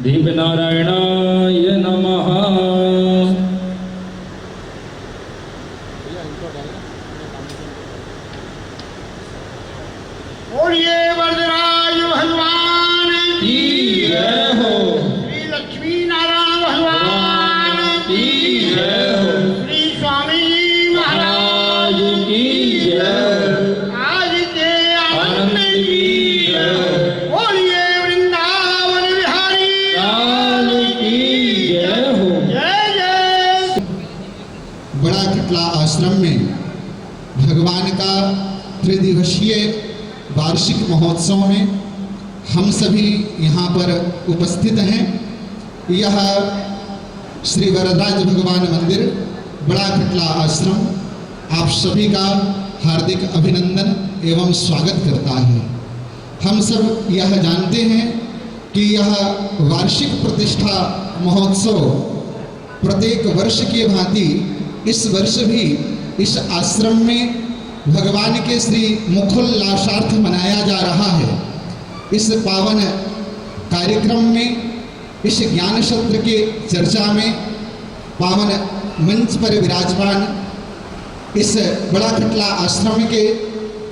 दीपनारायणाय नमः। बोलिए वरदराज भगवान की जय हो। श्री लक्ष्मी नारायण भगवान की जय हो। श्री स्वामी महाराज की जय। आज के आनंद की जय। बोलिए वृंदावन बिहारी लाल की जय हो। जय जय। बड़ा खटला आश्रम में भगवान का त्रिदिवसीय वार्षिक महोत्सव में हम सभी यहाँ पर उपस्थित हैं। यह श्री वरदराज भगवान मंदिर बड़ा खटला आश्रम आप सभी का हार्दिक अभिनंदन एवं स्वागत करता है। हम सब यह जानते हैं कि यह वार्षिक प्रतिष्ठा महोत्सव प्रत्येक वर्ष के भांति इस वर्ष भी इस आश्रम में भगवान के श्री मुखोल्लासार्थ मनाया जा रहा है। इस पावन कार्यक्रम में इस ज्ञान सत्र के चर्चा में पावन मंच पर विराजमान इस बड़ा खटला आश्रम के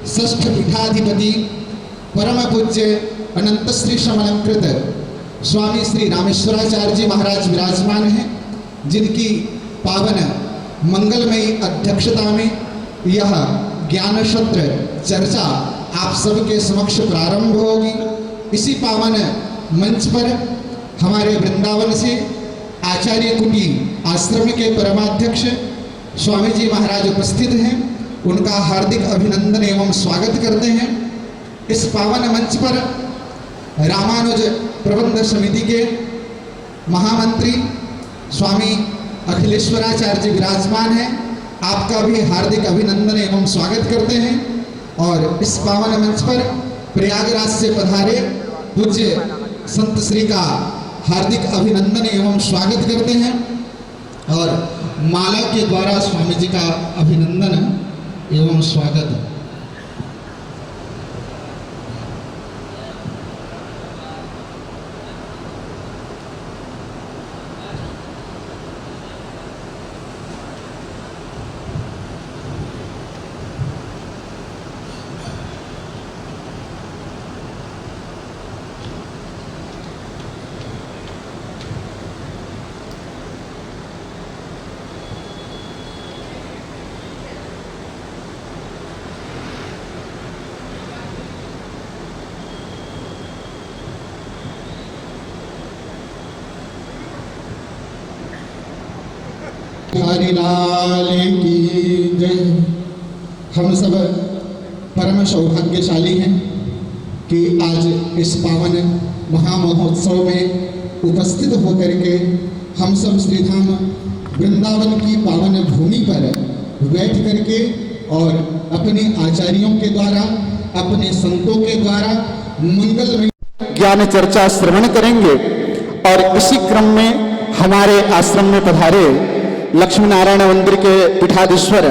षष्ठ पीठाधिपति परम पूज्य अनंत श्री समलकृत स्वामी श्री रामेश्वराचार्य जी महाराज विराजमान हैं, जिनकी पावन मंगलमयी अध्यक्षता में यह ज्ञान सत्र चर्चा आप सबके समक्ष प्रारंभ होगी। इसी पावन मंच पर हमारे वृंदावन से आचार्य कुटी आश्रम के परमाध्यक्ष स्वामी जी महाराज उपस्थित हैं। उनका हार्दिक अभिनंदन एवं स्वागत करते हैं। इस पावन मंच पर रामानुज प्रबंध समिति के महामंत्री स्वामी अखिलेश्वराचार्य जी विराजमान हैं। आपका भी हार्दिक अभिनंदन एवं स्वागत करते हैं। और इस पावन मंच पर प्रयागराज से पधारे पूज्य संत श्री का हार्दिक अभिनंदन एवं स्वागत करते हैं और माला के द्वारा स्वामी जी का अभिनंदन एवं स्वागत। हरि लाल की जय। हम सब परम सौभाग्यशाली हैं कि आज इस पावन महामहोत्सव में उपस्थित होकर के हम सब श्रीधाम वृंदावन की पावन भूमि पर बैठ करके और अपने आचार्यों के द्वारा अपने संतों के द्वारा मंगलमय ज्ञान चर्चा श्रवण करेंगे। और इसी क्रम में हमारे आश्रम में पधारे लक्ष्मी नारायण मंदिर के पीठाधीश्वर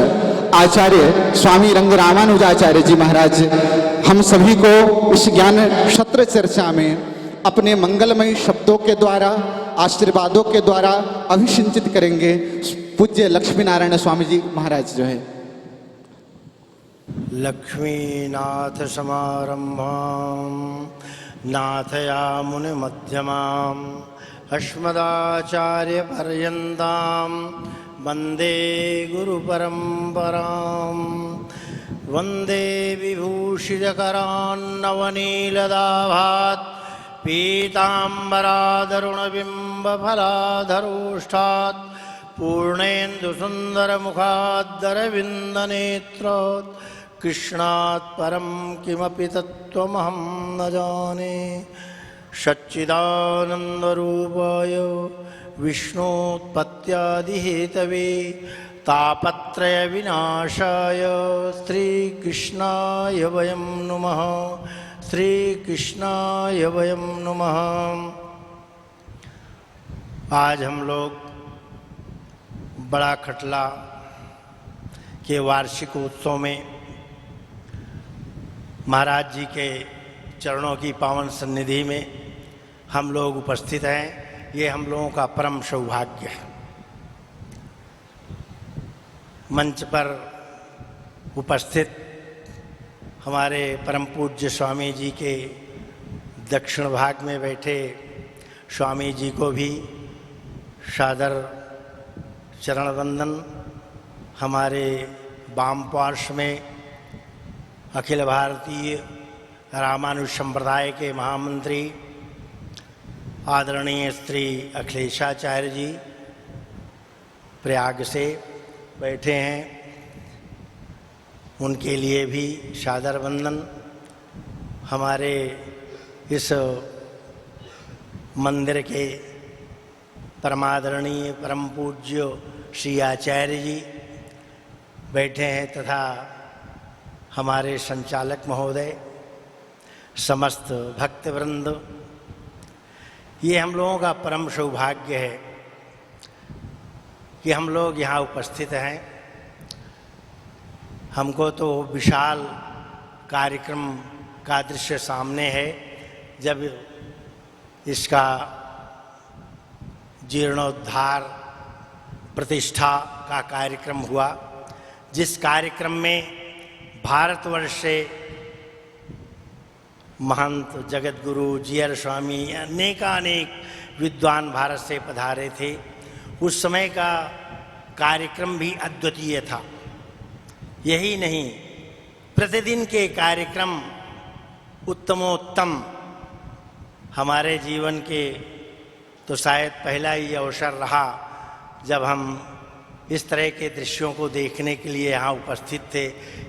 आचार्य स्वामी रंग रामानुजाचार्य जी महाराज हम सभी को इस ज्ञान सत्र चर्चा में अपने मंगलमयी शब्दों के द्वारा आशीर्वादों के द्वारा अभिषिंचित करेंगे। पूज्य लक्ष्मी नारायण स्वामी जी महाराज जो है। लक्ष्मीनाथ समारंभां नाथयामुनि मध्यमाम् अस्मदाचार्य पर्यन्तां वन्दे गुरुपरम्पराम्। वन्दे विभूषितकरान्नवनीलदाभात् पीताम्बरादरुणबिम्बफलाधरोष्ठात् पूर्णेन्दुसुन्दरमुखाद्दरविन्दनेत्रात् कृष्णात् परं किमपि तत्त्वमहं न जाने। सच्चिदानन्दरूपाय विष्णोत्पत्त्यादिहेतवे तापत्रयविनाशाय श्रीकृष्णाय वयं नुमः। श्रीकृष्णाय वयं नुमः। आज हम लोग बड़ा खटला के वार्षिक उत्सव में महाराज जी के चरणों की पावन सन्निधि में हम लोग उपस्थित हैं, ये हम लोगों का परम सौभाग्य है। मंच पर उपस्थित हमारे परम पूज्य स्वामी जी के दक्षिण भाग में बैठे स्वामी जी को भी सादर चरण वंदन। हमारे वाम पार्श्व में अखिल भारतीय रामानुज संप्रदाय के महामंत्री आदरणीय श्री अखिलेशाचार्य जी प्रयाग से बैठे हैं, उनके लिए भी सादर वंदन। हमारे इस मंदिर के परमादरणीय परम पूज्य श्री आचार्य जी बैठे हैं तथा हमारे संचालक महोदय, समस्त भक्तवृंद, ये हम लोगों का परम सौभाग्य है कि हम लोग यहाँ उपस्थित हैं। हमको तो विशाल कार्यक्रम का दृश्य सामने है। जब इसका जीर्णोद्धार प्रतिष्ठा का कार्यक्रम हुआ, जिस कार्यक्रम में भारतवर्ष से महंत जगत गुरु जीयर स्वामी अनेकानेक विद्वान भारत से पधारे थे, उस समय का कार्यक्रम भी अद्वितीय था। यही नहीं, प्रतिदिन के कार्यक्रम उत्तमोत्तम। हमारे जीवन के तो शायद पहला ही अवसर रहा जब हम इस तरह के दृश्यों को देखने के लिए यहाँ उपस्थित थे।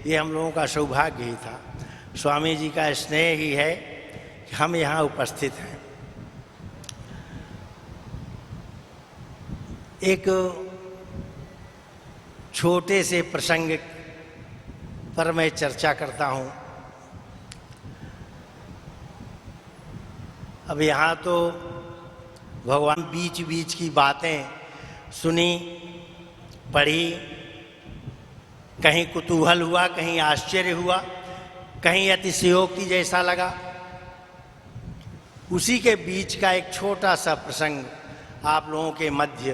ये हम लोगों का सौभाग्य ही था, स्वामी जी का स्नेह ही है कि हम यहाँ उपस्थित हैं। एक छोटे से प्रसंग पर मैं चर्चा करता हूँ। अब यहाँ तो भगवान बीच बीच की बातें सुनी, पढ़ी, कहीं कुतूहल हुआ, कहीं आश्चर्य हुआ, कहीं अतिशयोक्ति जैसा लगा। उसी के बीच का एक छोटा सा प्रसंग आप लोगों के मध्य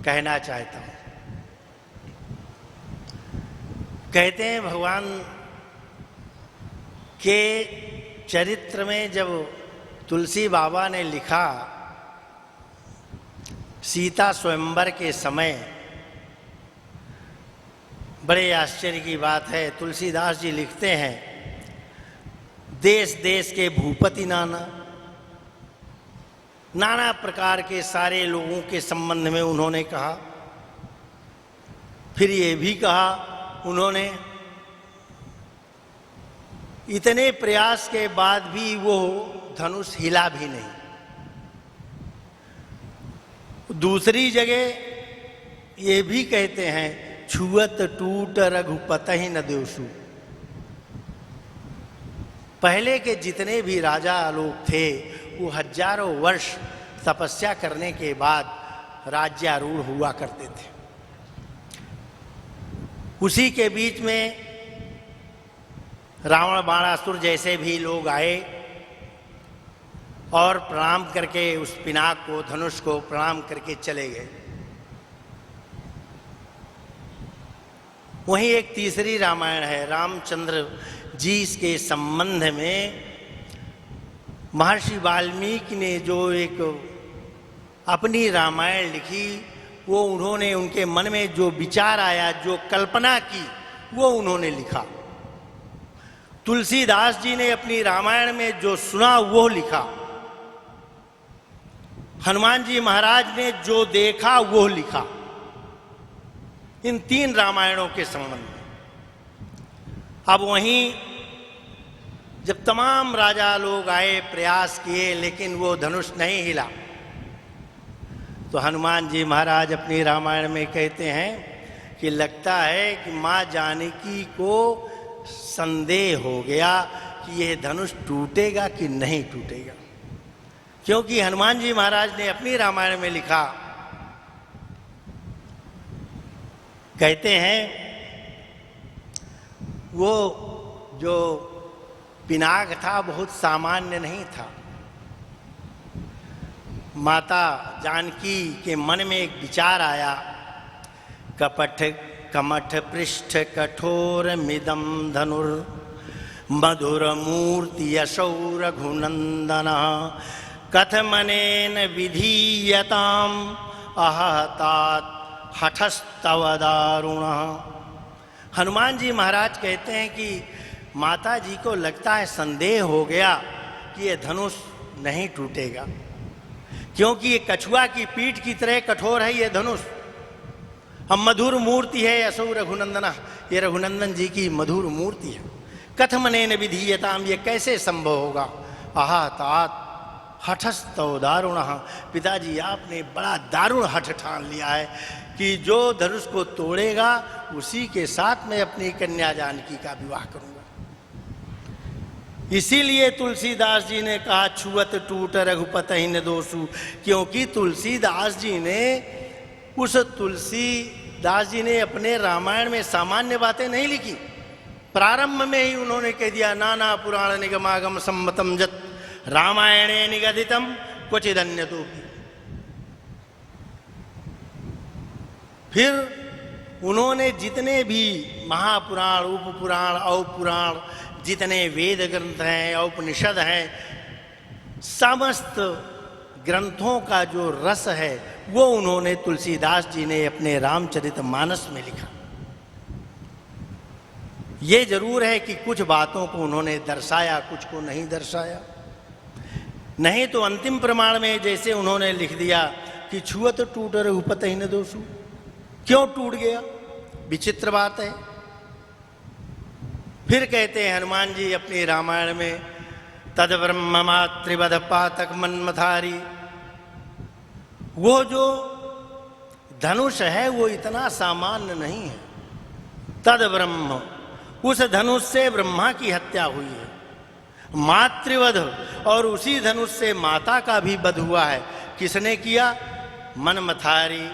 कहना चाहता हूँ। कहते हैं भगवान के चरित्र में जब तुलसी बाबा ने लिखा, सीता स्वयंवर के समय, बड़े आश्चर्य की बात है। तुलसीदास जी लिखते हैं, देश देश के भूपति नाना प्रकार के सारे लोगों के संबंध में उन्होंने कहा। फिर ये भी कहा उन्होंने, इतने प्रयास के बाद भी वो धनुष हिला भी नहीं। दूसरी जगह ये भी कहते हैं, छुअत टूट रघुपतहि न देवसु। पहले के जितने भी राजा लोग थे वो हजारों वर्ष तपस्या करने के बाद राज्यारूढ़ हुआ करते थे। उसी के बीच में रावण बाणासुर जैसे भी लोग आए और प्रणाम करके उस पिनाक को, धनुष को प्रणाम करके चले गए। वहीं एक तीसरी रामायण है, रामचंद्र जी के संबंध में महर्षि वाल्मीकि ने जो एक अपनी रामायण लिखी, वो उन्होंने, उनके मन में जो विचार आया, जो कल्पना की, वो उन्होंने लिखा। तुलसीदास जी ने अपनी रामायण में जो सुना वो लिखा। हनुमान जी महाराज ने जो देखा वो लिखा। इन तीन रामायणों के संबंध में। अब वहीं जब तमाम राजा लोग आए, प्रयास किए, लेकिन वो धनुष नहीं हिला, तो हनुमान जी महाराज अपनी रामायण में कहते हैं कि लगता है कि माँ जानकी को संदेह हो गया कि यह धनुष टूटेगा कि नहीं टूटेगा, क्योंकि हनुमान जी महाराज ने अपनी रामायण में लिखा, कहते हैं वो जो पिनाक था, बहुत सामान्य नहीं था। माता जानकी के मन में एक विचार आया, कपट कमठ पृष्ठ कठोर मिदम धनुर मधुर मूर्ति यशौ रघुनंदन कथमनेन विधीयताम अहतात हठस्तव दारुण। हनुमान जी महाराज कहते हैं कि माता जी को लगता है, संदेह हो गया कि ये धनुष नहीं टूटेगा, क्योंकि ये कछुआ की पीठ की तरह कठोर है ये धनुष। अब मधुर मूर्ति है यशौ रघुनंदना, ये रघुनंदन जी की मधुर मूर्ति है। कथमनेन विधीयताम, ये कैसे संभव होगा। आहा तात हठस्तव दारुण, पिताजी आपने बड़ा दारुण हठ ठान लिया है कि जो धनुष को तोड़ेगा उसी के साथ मैं अपनी कन्या जानकी का विवाह करूंगा। इसीलिए तुलसीदास जी ने कहा छुअत टूट रघुपति न दोषु, क्योंकि तुलसीदास जी ने तुलसीदास जी ने अपने रामायण में सामान्य बातें नहीं लिखी। प्रारंभ में ही उन्होंने कह दिया नाना पुराण निगमागम सम्मतम जत रामायणे निगदितम क्वचिदन्यतो। फिर उन्होंने जितने भी महापुराण, उपपुराण, औपुराण, जितने वेद ग्रंथ हैं, उपनिषद हैं, समस्त ग्रंथों का जो रस है वो उन्होंने तुलसीदास जी ने अपने रामचरितमानस में लिखा। ये जरूर है कि कुछ बातों को उन्होंने दर्शाया, कुछ को नहीं दर्शाया। नहीं तो अंतिम प्रमाण में जैसे उन्होंने लिख दिया कि छुअत टूट रघुपति न दोषु, क्यों टूट गया, विचित्र बात है। फिर कहते हैं हनुमान जी अपने रामायण में तद ब्रह्म मातृवद पातक मन्मथारी, वो जो धनुष है वो इतना सामान्य नहीं है। तद ब्रह्म, उस धनुष से ब्रह्मा की हत्या हुई है। मातृवध, और उसी धनुष से माता का भी वध हुआ है। किसने किया, मनमथारी,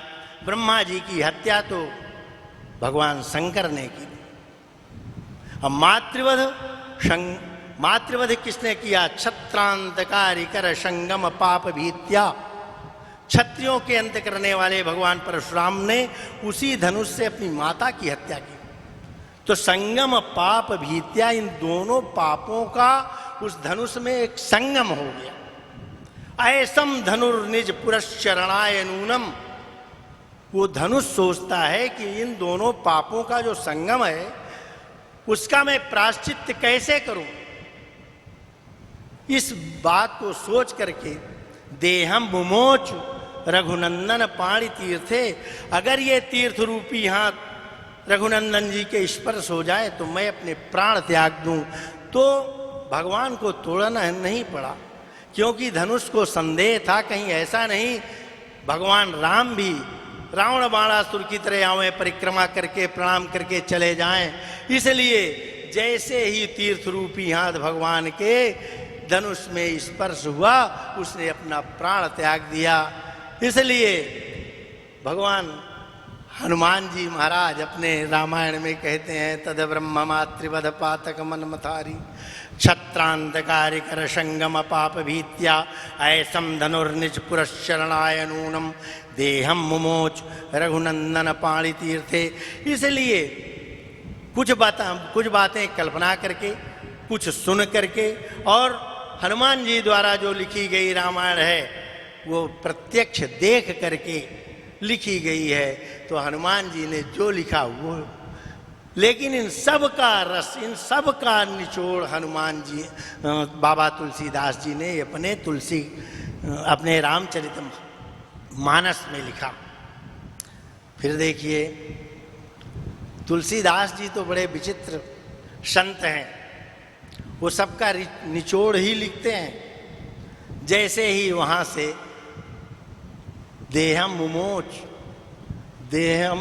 ब्रह्मा जी की हत्या तो भगवान शंकर ने की। अब मातृवध किसने किया, क्षत्रांतकारी कर संगम पाप भीत्या, क्षत्रियों के अंत करने वाले भगवान परशुराम ने उसी धनुष से अपनी माता की हत्या की। तो संगम पाप भीत्या, इन दोनों पापों का उस धनुष में एक संगम हो गया। ऐसम धनुर्निज पुरश्चरणाय नूनम, वो धनुष सोचता है कि इन दोनों पापों का जो संगम है उसका मैं प्रायश्चित्त कैसे करूं। इस बात को सोच करके देहम मुमोच रघुनंदन पाणि तीर्थे, अगर ये तीर्थ रूपी हाथ रघुनंदन जी के स्पर्श हो जाए तो मैं अपने प्राण त्याग दूं। तो भगवान को तोड़ना नहीं पड़ा, क्योंकि धनुष को संदेह था कहीं ऐसा नहीं भगवान राम भी रावण बाणासुर की तरह आवे, परिक्रमा करके प्रणाम करके चले जाएं। इसलिए जैसे ही तीर्थ रूपी हाथ भगवान के धनुष में स्पर्श हुआ उसने अपना प्राण त्याग दिया। इसलिए भगवान हनुमान जी महाराज अपने रामायण में कहते हैं तद ब्रह्म मातृवध पातक मन्मथारी क्षत्रांतकारी कर संगम पाप भीत्या ऐसम धनुर्निज पुरश्चरणाय नूनम देहम मुमोच रघुनंदन पाणि तीर्थे। इसलिए कुछ बातें कल्पना करके, कुछ सुन करके, और हनुमान जी द्वारा जो लिखी गई रामायण है वो प्रत्यक्ष देख करके लिखी गई है। तो हनुमान जी ने जो लिखा वो, लेकिन इन सब का रस, इन सब का निचोड़ हनुमान जी, बाबा तुलसीदास जी ने अपने रामचरित मानस में लिखा। फिर देखिए तुलसीदास जी तो बड़े विचित्र संत हैं, वो सबका निचोड़ ही लिखते हैं। जैसे ही वहाँ से देहम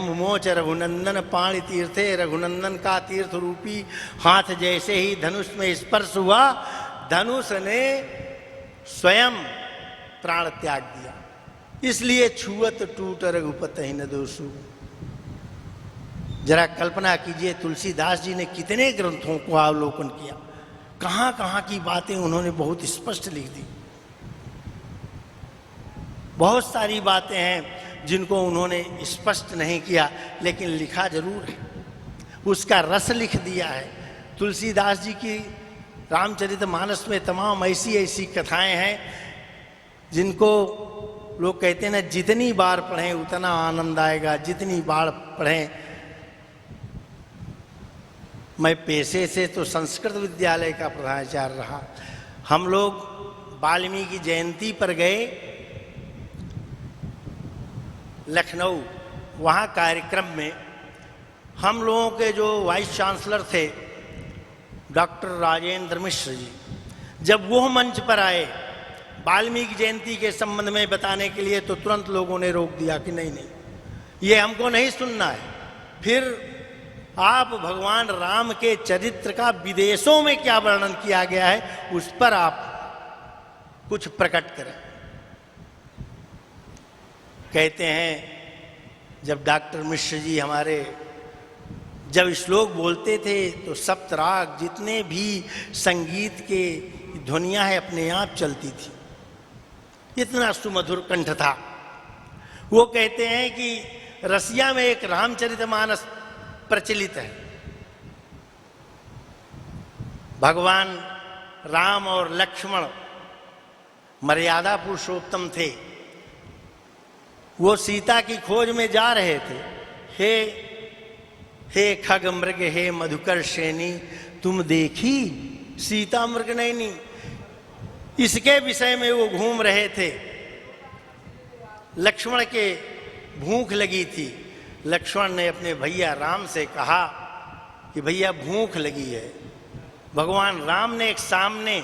मुमोच रघुनंदन पाणि तीर्थे, रघुनंदन का तीर्थ रूपी हाथ जैसे ही धनुष में स्पर्श हुआ, धनुष ने स्वयं प्राण त्याग दिया। इसलिए छुअत टूट रघुपति न दोषु। जरा कल्पना कीजिए तुलसीदास जी ने कितने ग्रंथों को अवलोकन किया, कहाँ कहाँ की बातें उन्होंने बहुत स्पष्ट लिख दी। बहुत सारी बातें हैं जिनको उन्होंने स्पष्ट नहीं किया, लेकिन लिखा जरूर है, उसका रस लिख दिया है। तुलसीदास जी की रामचरितमानस में तमाम ऐसी ऐसी कथाएं हैं जिनको लोग कहते हैं ना, जितनी बार पढ़ें उतना आनंद आएगा, जितनी बार पढ़ें। मैं पेशे से तो संस्कृत विद्यालय का प्रधानाचार्य रहा। हम लोग वाल्मीकि जयंती पर गए लखनऊ, वहाँ कार्यक्रम में हम लोगों के जो वाइस चांसलर थे डॉक्टर राजेंद्र मिश्र जी, जब वो मंच पर आए वाल्मीकि जयंती के संबंध में बताने के लिए, तो तुरंत लोगों ने रोक दिया कि नहीं नहीं, ये हमको नहीं सुनना है। फिर आप भगवान राम के चरित्र का विदेशों में क्या वर्णन किया गया है उस पर आप कुछ प्रकट करें। कहते हैं जब डॉक्टर मिश्र जी हमारे जब श्लोक बोलते थे तो सप्तराग जितने भी संगीत के ध्वनियां हैं अपने आप चलती थी, इतना सुमधुर कंठ था। वो कहते हैं कि रसिया में एक रामचरितमानस प्रचलित है। भगवान राम और लक्ष्मण मर्यादा पुरुषोत्तम थे। वो सीता की खोज में जा रहे थे। हे खग मृग हे मधुकर श्रेणी, तुम देखी सीता मृग नैनी, इसके विषय में वो घूम रहे थे। लक्ष्मण के भूख लगी थी। लक्ष्मण ने अपने भैया राम से कहा कि भैया भूख लगी है। भगवान राम ने एक सामने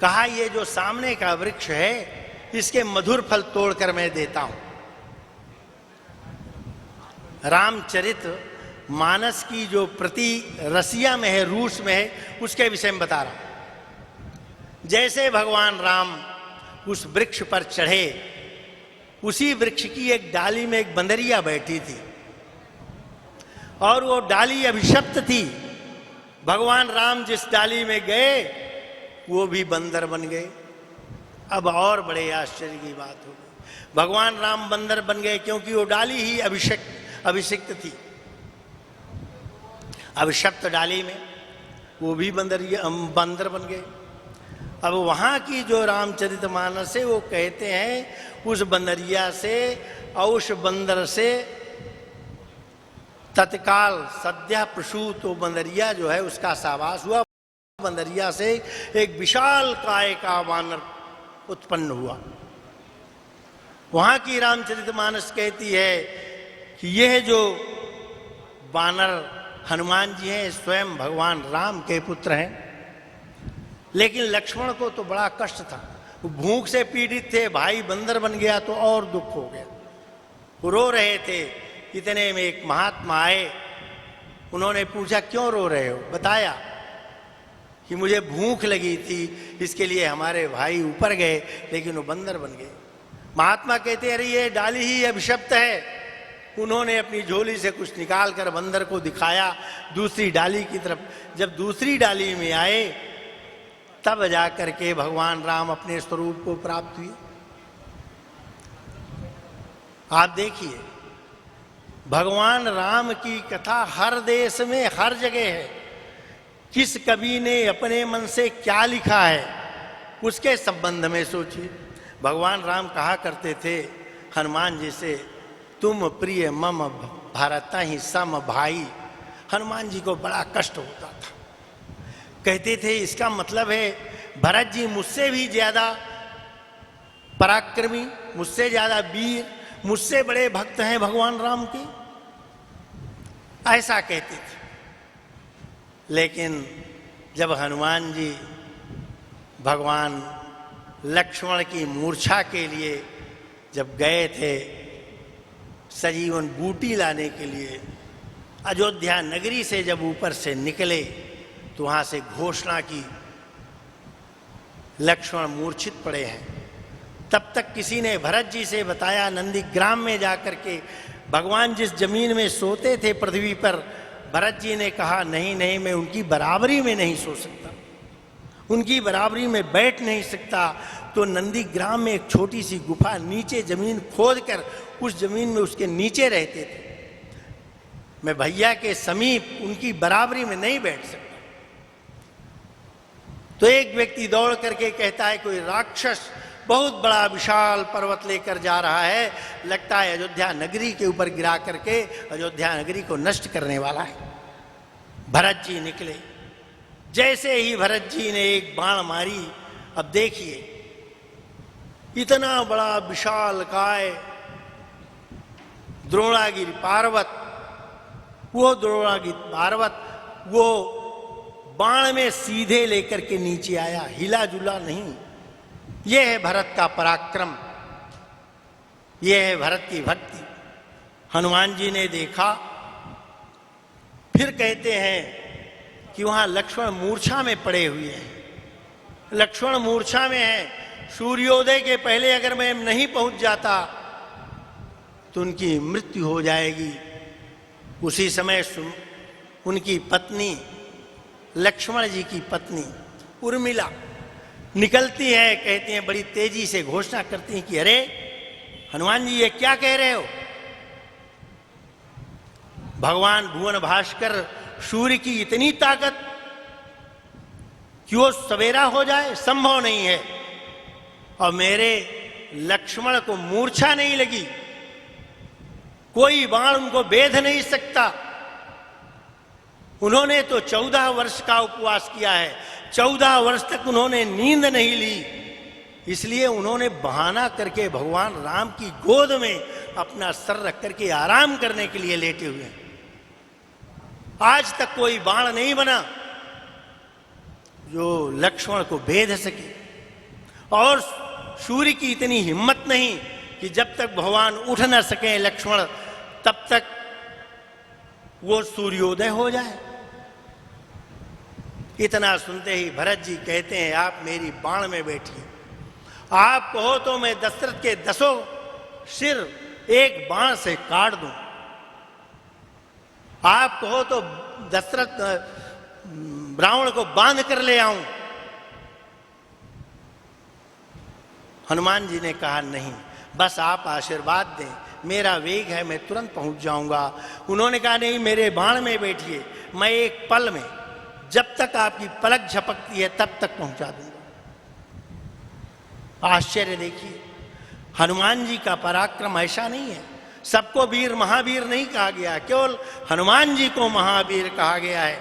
कहा, ये जो सामने का वृक्ष है इसके मधुर फल तोड़कर मैं देता हूं। रामचरित मानस की जो प्रति रसिया में है, रूस में है, उसके विषय में बता रहा हूं। जैसे भगवान राम उस वृक्ष पर चढ़े, उसी वृक्ष की एक डाली में एक बंदरिया बैठी थी और वो डाली अभिशप्त थी। भगवान राम जिस डाली में गए वो भी बंदर बन गए। अब और बड़े आश्चर्य की बात हो गई, भगवान राम बंदर बन गए क्योंकि वो डाली ही अभिषिक्त थी। अभिशप्त डाली में वो भी बंदर बन गए। अब वहां की जो रामचरितमानस है वो कहते हैं उस बंदरिया से और उस बंदर से तत्काल सद्या प्रसूत वो बंदरिया जो है उसका सावास हुआ। बंदरिया से एक विशाल काय का वानर उत्पन्न हुआ। वहां की रामचरितमानस कहती है कि यह जो वानर हनुमान जी हैं स्वयं भगवान राम के पुत्र हैं। लेकिन लक्ष्मण को तो बड़ा कष्ट था, वो भूख से पीड़ित थे, भाई बंदर बन गया तो और दुख हो गया। वो रो रहे थे। इतने में एक महात्मा आए, उन्होंने पूछा क्यों रो रहे हो? बताया कि मुझे भूख लगी थी, इसके लिए हमारे भाई ऊपर गए लेकिन वो बंदर बन गए। महात्मा कहते अरे ये डाली ही अभिशप्त है। उन्होंने अपनी झोली से कुछ निकाल कर बंदर को दिखाया दूसरी डाली की तरफ। जब दूसरी डाली में आए तब जाकर के भगवान राम अपने स्वरूप को प्राप्त हुए। आप देखिए भगवान राम की कथा हर देश में हर जगह है। किस कवि ने अपने मन से क्या लिखा है उसके संबंध में सोचिए। भगवान राम कहा करते थे हनुमान जी से, तुम प्रिय मम भरता ही सम भाई। हनुमान जी को बड़ा कष्ट होता था। कहते थे इसका मतलब है भरत जी मुझसे भी ज्यादा पराक्रमी, मुझसे ज्यादा वीर, मुझसे बड़े भक्त हैं भगवान राम के, ऐसा कहते थे। लेकिन जब हनुमान जी भगवान लक्ष्मण की मूर्छा के लिए जब गए थे सजीवन बूटी लाने के लिए, अयोध्या नगरी से जब ऊपर से निकले तो वहां से घोषणा की लक्ष्मण मूर्छित पड़े हैं। तब तक किसी ने भरत जी से बताया नंदीग्राम में जाकर के भगवान जिस जमीन में सोते थे पृथ्वी पर भरत जी ने कहा नहीं नहीं, मैं उनकी बराबरी में नहीं सो सकता, उनकी बराबरी में बैठ नहीं सकता। तो नंदीग्राम में एक छोटी सी गुफा, नीचे जमीन खोदकर उस जमीन में उसके नीचे रहते थे। मैं भैया के समीप उनकी बराबरी में नहीं बैठ सकता। तो एक व्यक्ति दौड़ करके कहता है कोई राक्षस बहुत बड़ा विशाल पर्वत लेकर जा रहा है, लगता है अयोध्या नगरी के ऊपर गिरा करके अयोध्या नगरी को नष्ट करने वाला है। भरत जी निकले। जैसे ही भरत जी ने एक बाण मारी, अब देखिए इतना बड़ा विशाल काय द्रोणागिरि पर्वत, वो द्रोणागिरि पर्वत वो बाण में सीधे लेकर के नीचे आया, हिला जुला नहीं। यह है भरत का पराक्रम, यह है भरत की भक्ति। हनुमान जी ने देखा, फिर कहते हैं कि वहां लक्ष्मण मूर्छा में पड़े हुए हैं। लक्ष्मण मूर्छा में है। सूर्योदय के पहले अगर मैं नहीं पहुंच जाता तो उनकी मृत्यु हो जाएगी। उसी समय उनकी पत्नी, लक्ष्मण जी की पत्नी उर्मिला निकलती है, कहती हैं, बड़ी तेजी से घोषणा करती हैं कि अरे हनुमान जी ये क्या कह रहे हो? भगवान भुवन भास्कर सूर्य की इतनी ताकत कि वो सवेरा हो जाए, संभव नहीं है। और मेरे लक्ष्मण को मूर्छा नहीं लगी, कोई बाण उनको भेद नहीं सकता। उन्होंने तो 14 वर्ष का उपवास किया है, 14 वर्ष तक उन्होंने नींद नहीं ली, इसलिए उन्होंने बहाना करके भगवान राम की गोद में अपना सर रख करके आराम करने के लिए लेटे हुए हैं। आज तक कोई बाण नहीं बना जो लक्ष्मण को भेद सके। और सूर्य की इतनी हिम्मत नहीं कि जब तक भगवान उठ न सके लक्ष्मण, तब तक वो सूर्योदय हो जाए। इतना सुनते ही भरत जी कहते हैं आप मेरी बाण में बैठिए, आप कहो तो मैं दशरथ के 10 सिर एक बाण से काट दूं, आप कहो तो दशरथ रावण को बांध कर ले आऊं। हनुमान जी ने कहा नहीं, बस आप आशीर्वाद दें, मेरा वेग है, मैं तुरंत पहुंच जाऊंगा। उन्होंने कहा नहीं, मेरे बाण में बैठिए, मैं एक पल में, जब तक आपकी पलक झपकती है तब तक पहुंचा दूंगा। आश्चर्य देखिए, हनुमान जी का पराक्रम ऐसा नहीं है। सबको वीर महावीर नहीं कहा गया, केवल हनुमान जी को महावीर कहा गया है।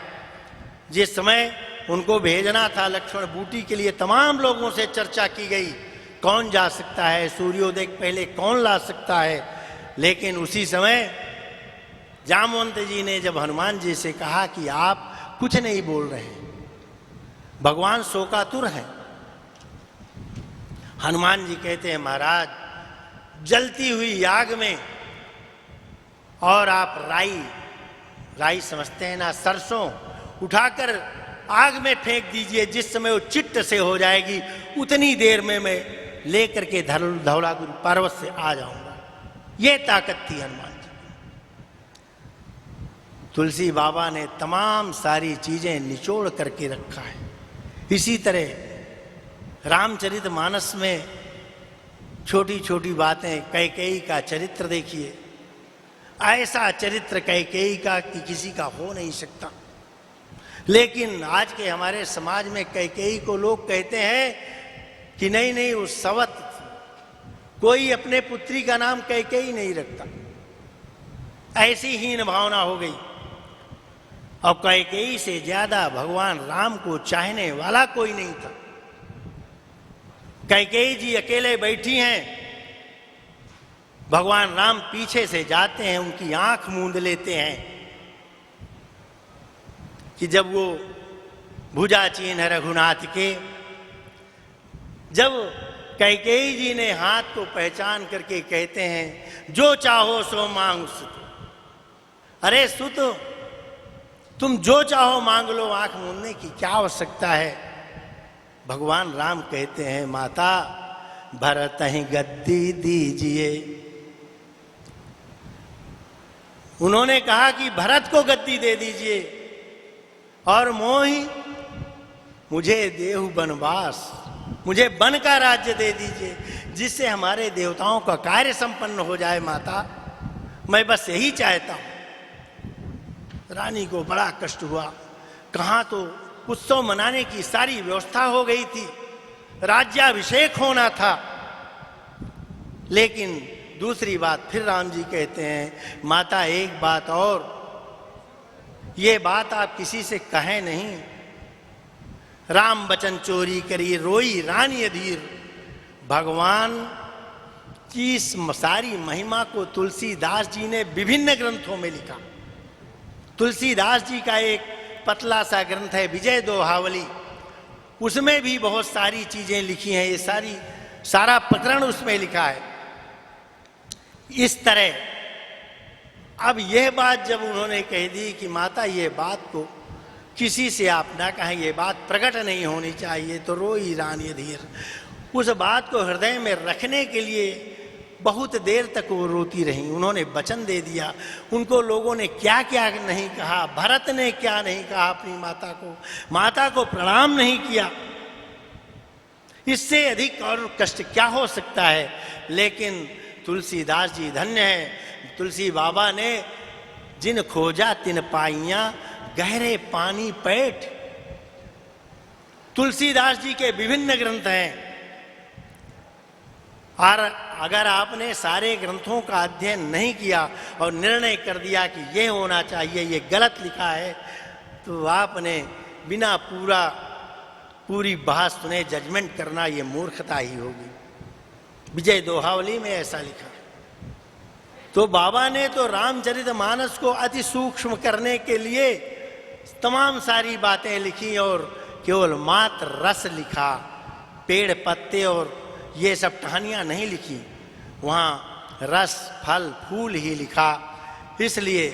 जिस समय उनको भेजना था लक्ष्मण बूटी के लिए, तमाम लोगों से चर्चा की गई, कौन जा सकता है, सूर्योदय के पहले कौन ला सकता है। लेकिन उसी समय जामवंत जी ने जब हनुमान जी से कहा कि आप कुछ नहीं बोल रहे, भगवान शोकातुर हैं। हनुमान जी कहते हैं महाराज, जलती हुई आग में और आप राई समझते हैं ना, सरसों उठाकर आग में फेंक दीजिए, जिस समय वो चिट्ट से हो जाएगी उतनी देर में मैं लेकर के धौलागिरि पर्वत से आ जाऊंगा। ये ताकत थी हनुमान जी। तुलसी बाबा ने तमाम सारी चीजें निचोड़ करके रखा है। इसी तरह रामचरितमानस में छोटी छोटी बातें, कैकेयी का चरित्र देखिए, ऐसा चरित्र कैकेयी का कि किसी का हो नहीं सकता। लेकिन आज के हमारे समाज में कैकेयी को लोग कहते हैं कि नहीं नहीं वो सवत, कोई अपने पुत्री का नाम कैकेयी नहीं रखता, ऐसी हीन भावना हो गई। और कैकेयी से ज्यादा भगवान राम को चाहने वाला कोई नहीं था। कैकेयी जी अकेले बैठी हैं, भगवान राम पीछे से जाते हैं, उनकी आंख मूंद लेते हैं कि जब वो भुजा चिन्ह रघुनाथ के, जब कैकेयी जी ने हाथ को पहचान करके कहते हैं जो चाहो सो मांग सुत। अरे सुत, तुम जो चाहो मांग लो, आंख मूंदने की क्या आवश्यकता है। भगवान राम कहते हैं माता भरत ही गद्दी दीजिए, उन्होंने कहा कि भरत को गद्दी दे दीजिए और मोहि मुझे देहु बनवास, मुझे वन का राज्य दे दीजिए जिससे हमारे देवताओं का कार्य संपन्न हो जाए माता, मैं बस यही चाहता हूं। रानी को बड़ा कष्ट हुआ। कहाँ तो उत्सव मनाने की सारी व्यवस्था हो गई थी, राज्याभिषेक होना था। लेकिन दूसरी बात फिर राम जी कहते हैं, माता एक बात और, ये बात आप किसी से कहें नहीं। राम बचन चोरी करी रोई रानी अधीर। भगवान की इस सारी महिमा को तुलसीदास जी ने विभिन्न ग्रंथों में लिखा। तुलसीदास जी का एक पतला सा ग्रंथ है विजय दोहावली, उसमें भी बहुत सारी चीजें लिखी हैं। ये सारा प्रकरण उसमें लिखा है। इस तरह अब यह बात जब उन्होंने कह दी कि माता ये बात को किसी से आप ना कहें, ये बात प्रकट नहीं होनी चाहिए, तो रोई रानी धीर। उस बात को हृदय में रखने के लिए बहुत देर तक वो रोती रही। उन्होंने वचन दे दिया। उनको लोगों ने क्या क्या नहीं कहा, भरत ने क्या नहीं कहा अपनी माता को प्रणाम नहीं किया। इससे अधिक और कष्ट क्या हो सकता है। लेकिन तुलसीदास जी धन्य है। तुलसी बाबा ने जिन खोजा तिन पाइयां गहरे पानी पैठ। तुलसीदास जी के विभिन्न ग्रंथ हैं और अगर आपने सारे ग्रंथों का अध्ययन नहीं किया और निर्णय कर दिया कि ये होना चाहिए, ये गलत लिखा है, तो आपने बिना पूरी बहस सुने जजमेंट करना ये मूर्खता ही होगी। विजय दोहावली में ऐसा लिखा। तो बाबा ने तो रामचरितमानस को अति सूक्ष्म करने के लिए तमाम सारी बातें लिखी और केवल मात्र रस लिखा, पेड़ पत्ते और ये सब कहानियां नहीं लिखी। वहाँ रस फल फूल ही लिखा। इसलिए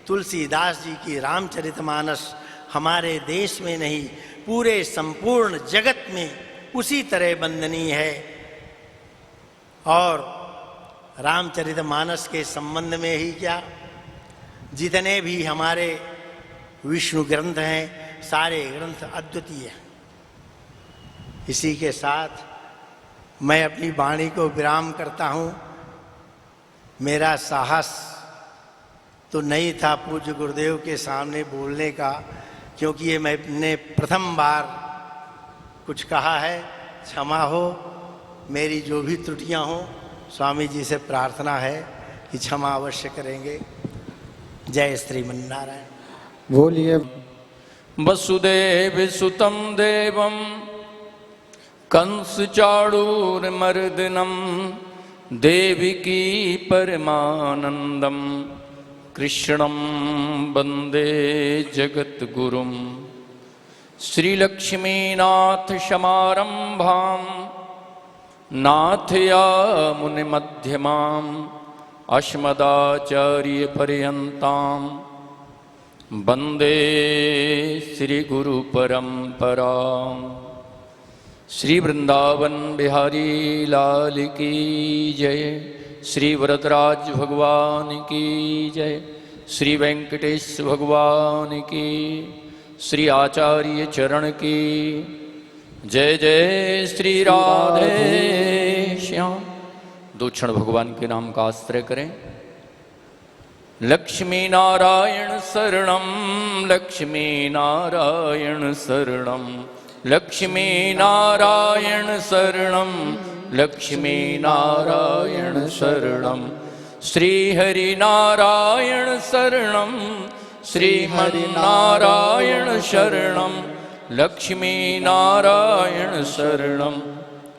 तुलसीदास जी की रामचरितमानस हमारे देश में नहीं, पूरे संपूर्ण जगत में उसी तरह वंदनीय है। और रामचरितमानस के संबंध में ही क्या, जितने भी हमारे विष्णु ग्रंथ हैं, सारे ग्रंथ अद्वितीय हैं। इसी के साथ मैं अपनी वाणी को विराम करता हूँ। मेरा साहस तो नहीं था पूज्य गुरुदेव के सामने बोलने का, क्योंकि ये मैंने प्रथम बार कुछ कहा है। क्षमा हो, मेरी जो भी त्रुटियां हों, स्वामी जी से प्रार्थना है कि क्षमा अवश्य करेंगे। जय श्रीमन्नारायण। बोलिए। वसुदेव सुतं देवं कंस चाणूरमर्दनं देवकी परमानंदं कृष्णं वंदे जगद्गुरुं। श्रीलक्ष्मीनाथ समारंभां नाथयामुनिमध्यमाम् अस्मदाचार्यपर्यन्तां वंदे श्रीगुरुपरम्पराम्। श्री वृंदावन बिहारी लाल की जय। श्री वरदराज भगवान की जय। श्री वेंकटेश भगवान की, श्री आचार्य चरण की जय। जय श्री राधे श्याम। दो क्षण भगवान के नाम का आश्रय करें। लक्ष्मी नारायण शरणम, लक्ष्मी नारायण शरणम, लक्ष्मी नारायण शरणम, लक्ष्मी नारायण शरणम। श्री हरि नारायण शरणम, श्री हरि नारायण शरणम, लक्ष्मी नारायण शरणम,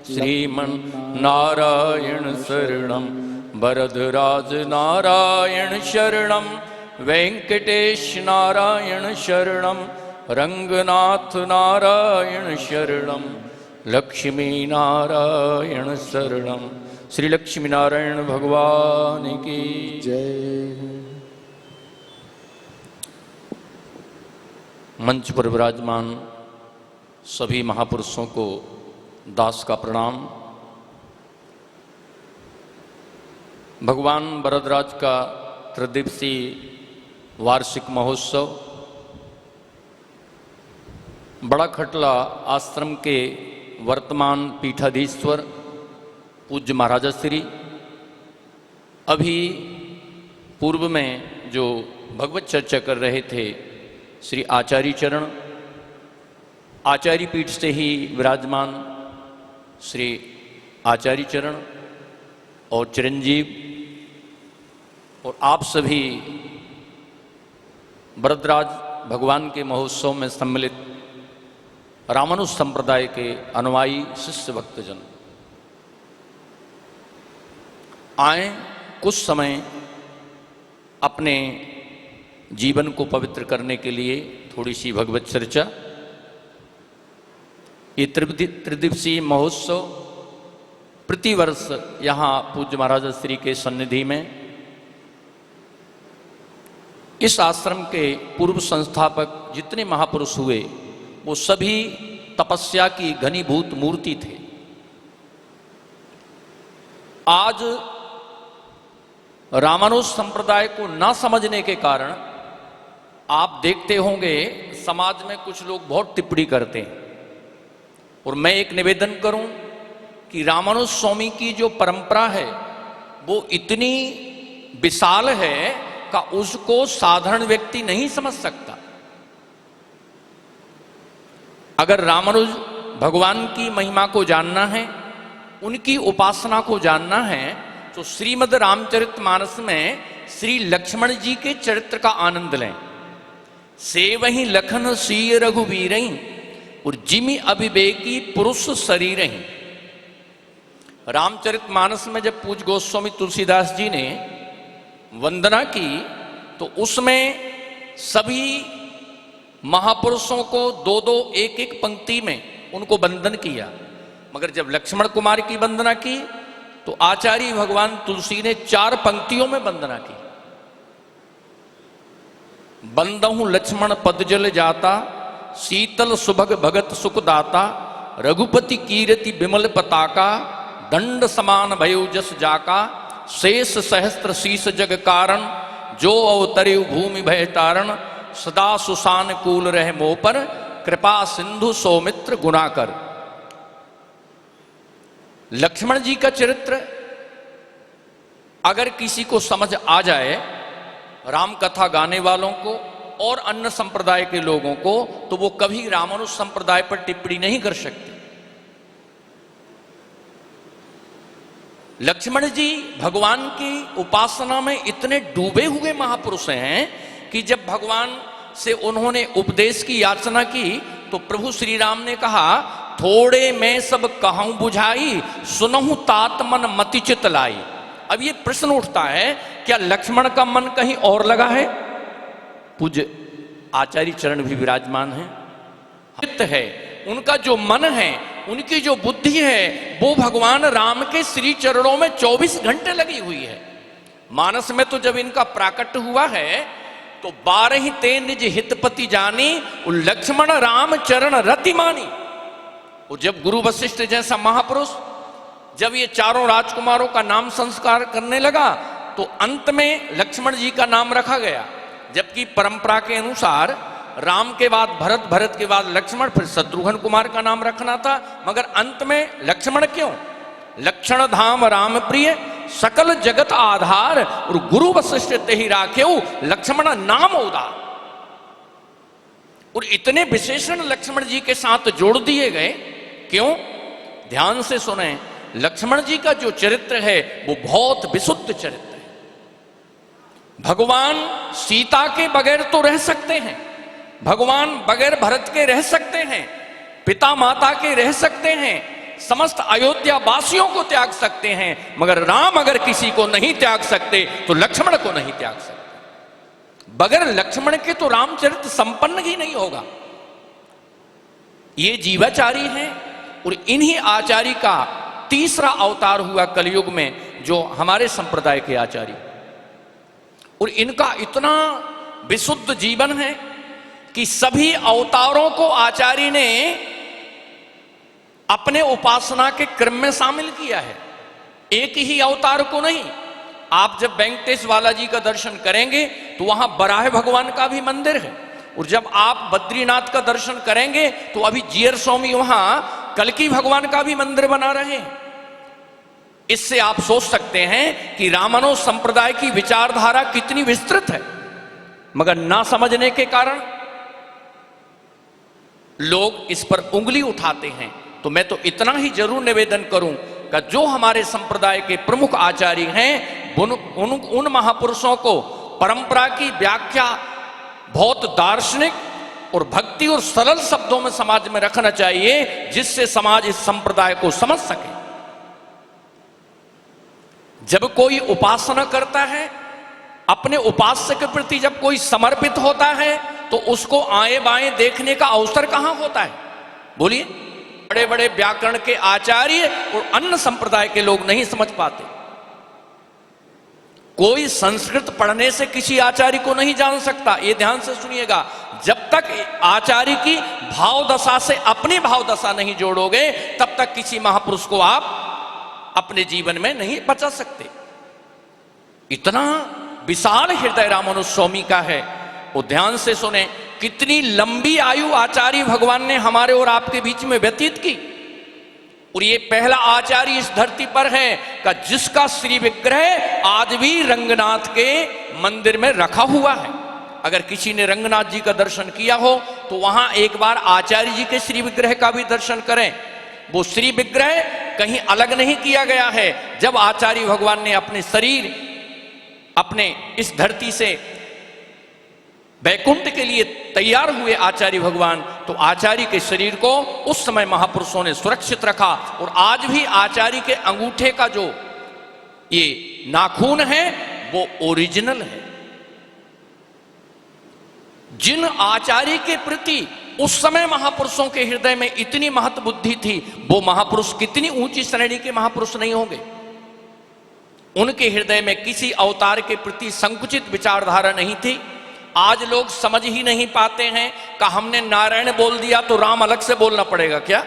श्रीमन नारायण शरणम। वरदराज नारायण शरणम, वेंकटेश नारायण शरणम, रंगनाथ नारायण शरणम, लक्ष्मी नारायण शरणम। श्री लक्ष्मी नारायण भगवान की जय। मंच पर विराजमान सभी महापुरुषों को दास का प्रणाम। भगवान वरदराज का त्रिदिवसीय वार्षिक महोत्सव बड़ा खटला आश्रम के वर्तमान पीठाधीश्वर पूज्य महाराजा श्री अभी पूर्व में जो भगवत चर्चा कर रहे थे श्री आचार्य चरण, आचार्य पीठ से ही विराजमान श्री आचार्य चरण और चिरंजीव और आप सभी वरदराज भगवान के महोत्सव में सम्मिलित रामानुज संप्रदाय के अनुयायी शिष्य भक्तजन, आए कुछ समय अपने जीवन को पवित्र करने के लिए थोड़ी सी भगवत चर्चा। ये त्रिदिवसीय महोत्सव प्रतिवर्ष यहाँ पूज्य महाराजा श्री के सन्निधि में इस आश्रम के पूर्व संस्थापक जितने महापुरुष हुए वो सभी तपस्या की घनीभूत मूर्ति थे। आज रामानुज संप्रदाय को ना समझने के कारण आप देखते होंगे समाज में कुछ लोग बहुत टिप्पणी करते हैं, और मैं एक निवेदन करूं कि रामानुज स्वामी की जो परंपरा है वो इतनी विशाल है कि उसको साधारण व्यक्ति नहीं समझ सकता। अगर रामानुज भगवान की महिमा को जानना है, उनकी उपासना को जानना है, तो श्रीमद् रामचरितमानस में श्री लक्ष्मण जी के चरित्र का आनंद लें। सेवहि लखन सीय रघुवीरहि और जिमि अविवेकी पुरुष शरीर ही। रामचरितमानस में जब पूज्य गोस्वामी तुलसीदास जी ने वंदना की तो उसमें सभी महापुरुषों को दो दो एक एक पंक्ति में उनको वंदन किया, मगर जब लक्ष्मण कुमार की वंदना की तो आचार्य भगवान तुलसी ने 4 पंक्तियों में वंदना की। बंदहु लक्ष्मण पदजल जाता, शीतल सुभग भगत सुख दाता, रघुपति कीरति विमल पताका, दंड समान भयो जस जाका, शेष सहस्त्र शीस जग कारण, जो अवतरे भूमि भय तारण, सदा सुसान कूल रह मोह पर, कृपा सिंधु सौमित्र गुणाकर। लक्ष्मण जी का चरित्र अगर किसी को समझ आ जाए, राम कथा गाने वालों को और अन्य संप्रदाय के लोगों को, तो वो कभी रामानुज संप्रदाय पर टिप्पणी नहीं कर सकते। लक्ष्मण जी भगवान की उपासना में इतने डूबे हुए महापुरुष हैं कि जब भगवान से उन्होंने उपदेश की याचना की तो प्रभु श्री राम ने कहा, थोड़े मैं सब कहूं बुझाई, सुनहु तात मन मति चित लाई। अब ये प्रश्न उठता है, क्या लक्ष्मण का मन कहीं और लगा है? पूज्य आचार्य चरण भी विराजमान हैं। चित्त है उनका, जो मन है, उनकी जो बुद्धि है, वो भगवान राम के श्री चरणों में 24 घंटे लगी हुई है। मानस में तो जब इनका प्राकट्य हुआ है तो 12 ते निज हितपति जानी, लक्ष्मण राम चरण रति मानी। और जब गुरु वशिष्ठ जैसा महापुरुष जब ये चारों राजकुमारों का नाम संस्कार करने लगा तो अंत में लक्ष्मण जी का नाम रखा गया, जबकि परंपरा के अनुसार राम के बाद भरत, भरत के बाद लक्ष्मण, फिर शत्रुघ्न कुमार का नाम रखना था, मगर अंत में लक्ष्मण क्यों? लक्षण धाम राम प्रिय, सकल जगत आधार, और गुरु वशिष्ठ तेहि राखेउ, लक्ष्मण नाम उदार। और इतने विशेषण लक्ष्मण जी के साथ जोड़ दिए गए, क्यों? ध्यान से सुने, लक्ष्मण जी का जो चरित्र है वो बहुत विशुद्ध चरित्र है। भगवान सीता के बगैर तो रह सकते हैं, भगवान बगैर भरत के रह सकते हैं, पिता माता के रह सकते हैं, समस्त अयोध्या वासियों को त्याग सकते हैं, मगर राम अगर किसी को नहीं त्याग सकते तो लक्ष्मण को नहीं त्याग सकते। बगैर लक्ष्मण के तो रामचरित्र संपन्न ही नहीं होगा। ये जीवाचारी हैं और इन्हीं आचार्य का तीसरा अवतार हुआ कलयुग में, जो हमारे संप्रदाय के आचार्य, और इनका इतना विशुद्ध जीवन है कि सभी अवतारों को आचार्य ने अपने उपासना के क्रम में शामिल किया है, एक ही अवतार को नहीं। आप जब वेंकटेश बालाजी का दर्शन करेंगे तो वहां बराह भगवान का भी मंदिर है, और जब आप बद्रीनाथ का दर्शन करेंगे तो अभी जीयर स्वामी वहां कल्की भगवान का भी मंदिर बना रहे हैं। इससे आप सोच सकते हैं कि रामानुज संप्रदाय की विचारधारा कितनी विस्तृत है, मगर ना समझने के कारण लोग इस पर उंगली उठाते हैं। तो मैं तो इतना ही जरूर निवेदन करूं कि जो हमारे संप्रदाय के प्रमुख आचार्य हैं उन महापुरुषों को परंपरा की व्याख्या बहुत दार्शनिक और भक्ति और सरल शब्दों में समाज में रखना चाहिए, जिससे समाज इस संप्रदाय को समझ सके। जब कोई उपासना करता है, अपने उपास्य के प्रति जब कोई समर्पित होता है, तो उसको आए बाएं देखने का अवसर कहां होता है? बोलिए। बड़े बड़े व्याकरण के आचार्य और अन्य संप्रदाय के लोग नहीं समझ पाते। कोई संस्कृत पढ़ने से किसी आचार्य को नहीं जान सकता, ये ध्यान से सुनिएगा। जब तक आचार्य की भाव दशा से अपनी भाव दशा नहीं जोड़ोगे, तब तक किसी महापुरुष को आप अपने जीवन में नहीं बचा सकते। इतना विशाल हृदय रामानुज स्वामी का है, वो ध्यान से सुने। कितनी लंबी आयु आचार्य भगवान ने हमारे और आपके बीच में व्यतीत की, और ये पहला आचार्य इस धरती पर है का जिसका श्री विग्रह आज भी रंगनाथ के मंदिर में रखा हुआ है। अगर किसी ने रंगनाथ जी का दर्शन किया हो तो वहां एक बार आचार्य जी के श्री विग्रह का भी दर्शन करें। वो श्री विग्रह कहीं अलग नहीं किया गया है। जब आचार्य भगवान ने अपने शरीर अपने इस धरती से वैकुंठ के लिए तैयार हुए आचार्य भगवान, तो आचार्य के शरीर को उस समय महापुरुषों ने सुरक्षित रखा। और आज भी आचार्य के अंगूठे का जो ये नाखून है वो ओरिजिनल है। जिन आचार्य के प्रति उस समय महापुरुषों के हृदय में इतनी महत्व बुद्धि थी, वो महापुरुष कितनी ऊंची श्रेणी के महापुरुष नहीं होंगे। उनके हृदय में किसी अवतार के प्रति संकुचित विचारधारा नहीं थी। आज लोग समझ ही नहीं पाते हैं कि हमने नारायण बोल दिया तो राम अलग से बोलना पड़ेगा क्या?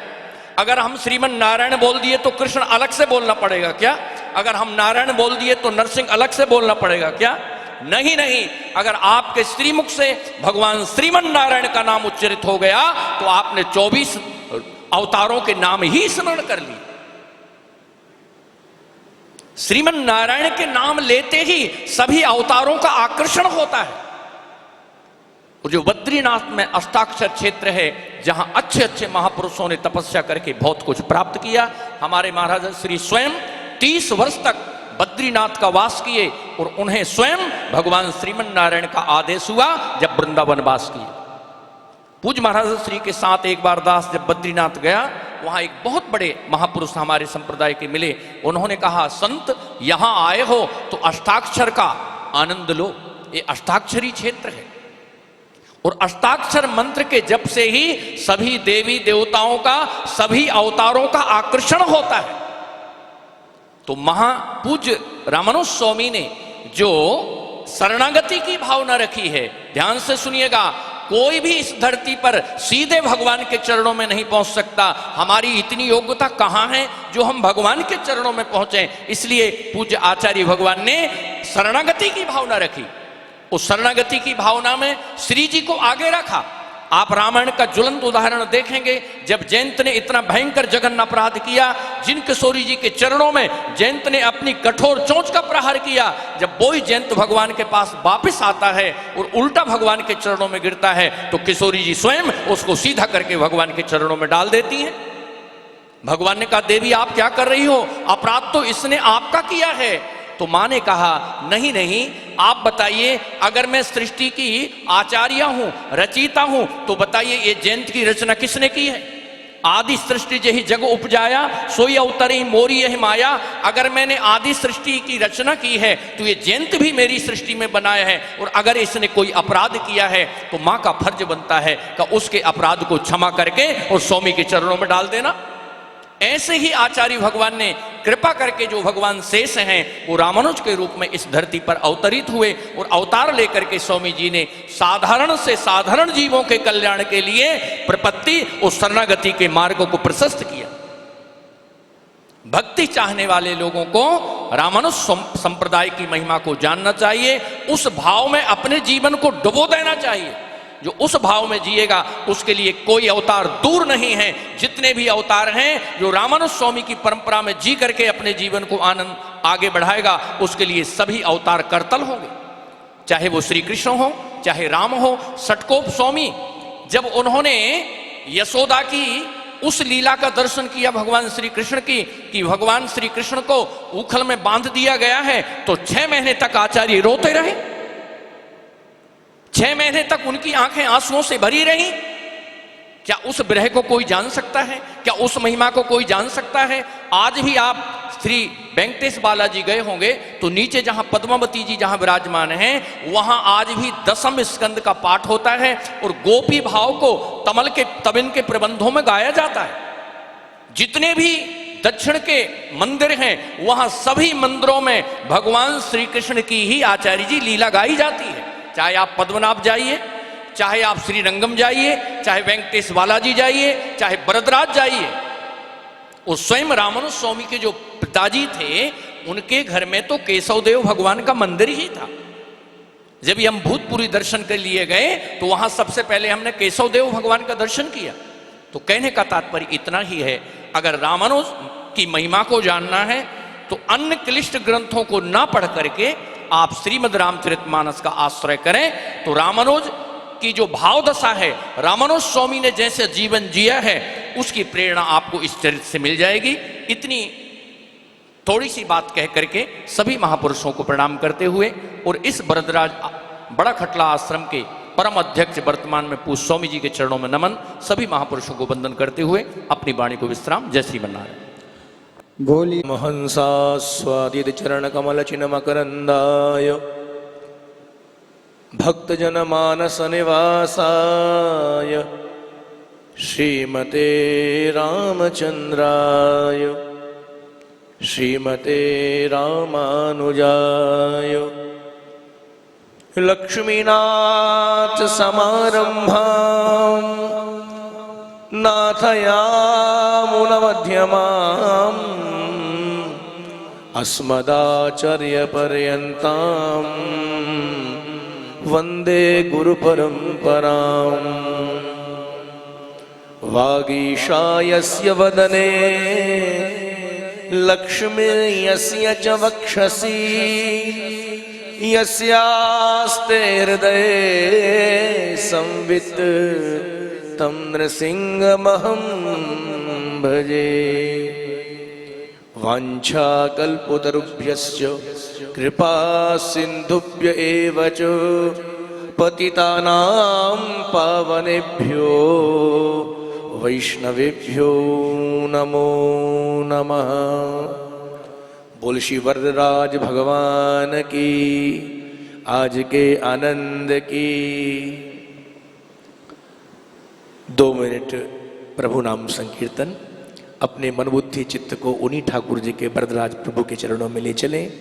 अगर हम श्रीमन नारायण बोल दिए तो कृष्ण अलग से बोलना पड़ेगा क्या? अगर हम नारायण बोल दिए तो नरसिंह अलग से बोलना पड़ेगा क्या? नहीं नहीं, अगर आपके श्रीमुख से भगवान श्रीमन नारायण का नाम उच्चरित हो गया तो आपने 24 अवतारों के नाम ही स्मरण कर लिए। श्रीमन नारायण के नाम लेते ही सभी अवतारों का आकर्षण होता है। और जो बद्रीनाथ में अष्टाक्षर क्षेत्र है, जहां अच्छे अच्छे महापुरुषों ने तपस्या करके बहुत कुछ प्राप्त किया। हमारे महाराज श्री स्वयं 30 वर्ष तक बद्रीनाथ का वास किए, और उन्हें स्वयं भगवान श्रीमन नारायण का आदेश हुआ जब वृंदावन वास किए। पूज्य महाराज श्री के साथ एक बार दास जब बद्रीनाथ गया, वहां एक बहुत बड़े महापुरुष हमारे संप्रदाय के मिले। उन्होंने कहा, संत यहां आए हो तो अष्टाक्षर का आनंद लो। ये अष्टाक्षरी क्षेत्र है, और अष्टाक्षर मंत्र के जप से ही सभी देवी देवताओं का, सभी अवतारों का आकर्षण होता है। तो महापूज्य रामानुज स्वामी ने जो शरणागति की भावना रखी है, ध्यान से सुनिएगा, कोई भी इस धरती पर सीधे भगवान के चरणों में नहीं पहुंच सकता। हमारी इतनी योग्यता कहां है जो हम भगवान के चरणों में पहुंचे? इसलिए पूज्य आचार्य भगवान ने शरणागति की भावना रखी। उस शरणागति की भावना में श्री जी को आगे रखा। आप रामायण का ज्वलंत उदाहरण देखेंगे, जब जयंत ने इतना भयंकर जघन्य अपराध किया, जिन किशोरी जी के चरणों में जयंत ने अपनी कठोर चोंच का प्रहार किया, जब वही जयंत भगवान के पास वापस आता है और उल्टा भगवान के चरणों में गिरता है, तो किशोरी जी स्वयं उसको सीधा करके भगवान के चरणों में डाल देती हैं। भगवान ने कहा, देवी आप क्या कर रही हो? अपराध तो इसने आपका किया है। तो मां ने कहा, नहीं नहीं, आप बताइए, अगर मैं सृष्टि की आचार्य हूं, रचयिता हूं, तो बताइए ये जयंत की रचना किसने की है? आदि सृष्टि जही जग उपजाया, सोई अवतरी मोरी यही माया। अगर मैंने आदि सृष्टि की रचना की है तो ये जयंत भी मेरी सृष्टि में बनाया है, और अगर इसने कोई अपराध किया है तो मां का फर्ज बनता है कि उसके अपराध को क्षमा करके और स्वामी के चरणों में डाल देना। ऐसे ही आचार्य भगवान ने कृपा करके जो भगवान शेष हैं वो रामानुज के रूप में इस धरती पर अवतरित हुए, और अवतार लेकर के स्वामी जी ने साधारण से साधारण जीवों के कल्याण के लिए प्रपत्ति और शरणागति के मार्ग को प्रशस्त किया। भक्ति चाहने वाले लोगों को रामानुज संप्रदाय की महिमा को जानना चाहिए, उस भाव में अपने जीवन को डुबो देना चाहिए। जो उस भाव में जिएगा उसके लिए कोई अवतार दूर नहीं है। जितने भी अवतार हैं, जो रामानुज स्वामी की परंपरा में जी करके अपने जीवन को आनंद आगे बढ़ाएगा, उसके लिए सभी अवतार करतल होंगे। चाहे वो श्री कृष्ण हो, चाहे राम हो। षटकोप स्वामी जब उन्होंने यशोदा की उस लीला का दर्शन किया भगवान श्री कृष्ण की, कि भगवान श्री कृष्ण को उखल में बांध दिया गया है, तो 6 महीने तक आचार्य रोते रहे। 6 महीने तक उनकी आंखें आंसुओं से भरी रही। क्या उस विरह को कोई जान सकता है? क्या उस महिमा को कोई जान सकता है? आज भी आप श्री वेंकटेश बालाजी गए होंगे तो नीचे जहां पद्मावती जी जहां विराजमान हैं, वहां आज भी 10वें स्कंद का पाठ होता है और गोपी भाव को तमल के तबिन के प्रबंधों में गाया जाता है। जितने भी दक्षिण के मंदिर हैं, वहां सभी मंदिरों में भगवान श्री कृष्ण की ही आचार्य जी लीला गाई जाती है। चाहे आप पद्मनाभ जाइए, चाहे आप श्रीरंगम जाइए, चाहे वेंकटेश बालाजी जाइए, चाहे बरदराज जाइए। और स्वयं रामानुज स्वामी के जो पिताजी थे, उनके घर में तो केशवदेव भगवान का मंदिर ही था। जब हम भूतपुरी दर्शन के लिए गए तो वहां सबसे पहले हमने केशवदेव भगवान का दर्शन किया। तो कहने का तात्पर्य इतना ही है, अगर रामानुज की महिमा को जानना है तो अन्य क्लिष्ट ग्रंथों को ना पढ़ करके आप श्रीमद् रामचरितमानस का आश्रय करें, तो रामानुज की जो भाव दशा है, रामानुज स्वामी ने जैसे जीवन जिया है, उसकी प्रेरणा आपको इस चरित्र से मिल जाएगी। इतनी थोड़ी सी बात कह करके सभी महापुरुषों को प्रणाम करते हुए और इस बरदराज बड़ा खटला आश्रम के परम अध्यक्ष वर्तमान में पूज्य स्वामी जी के चरणों में नमन, सभी महापुरुषों को वंदन करते हुए अपनी वाणी को विश्राम। जय श्रीमन्नारायण। बोली महंसास्वादित चरण कमल चिन्ह मकरंदाय भक्तजन मानस निवासाय श्रीमते रामचंद्राय श्रीमते रामानुजाय लक्ष्मीनाथ समारंभां नाथयामुनमध्यमाम् अस्मदाचार्यपर्यन्तां वन्दे गुरुपरम्पराम्। वागीशायस्य वदने लक्ष्मीर्यस्य च वक्षसि यस्यास्ते हृदये संवित् तं नृसिंहमहं भजे। वाञ्छाकल्पतरुभ्यश्च कृपा सिन्धुभ्य एव च पतितानां पावनेभ्यो वैष्णवेभ्यो नमो नमः। बोल श्री वरदराज भगवान की, आज के आनंद की। 2 मिनट प्रभु नाम संकीर्तन। अपने मन बुद्धि चित्त को उन्हीं ठाकुर जी के वरदराज प्रभु के चरणों में ले चलें।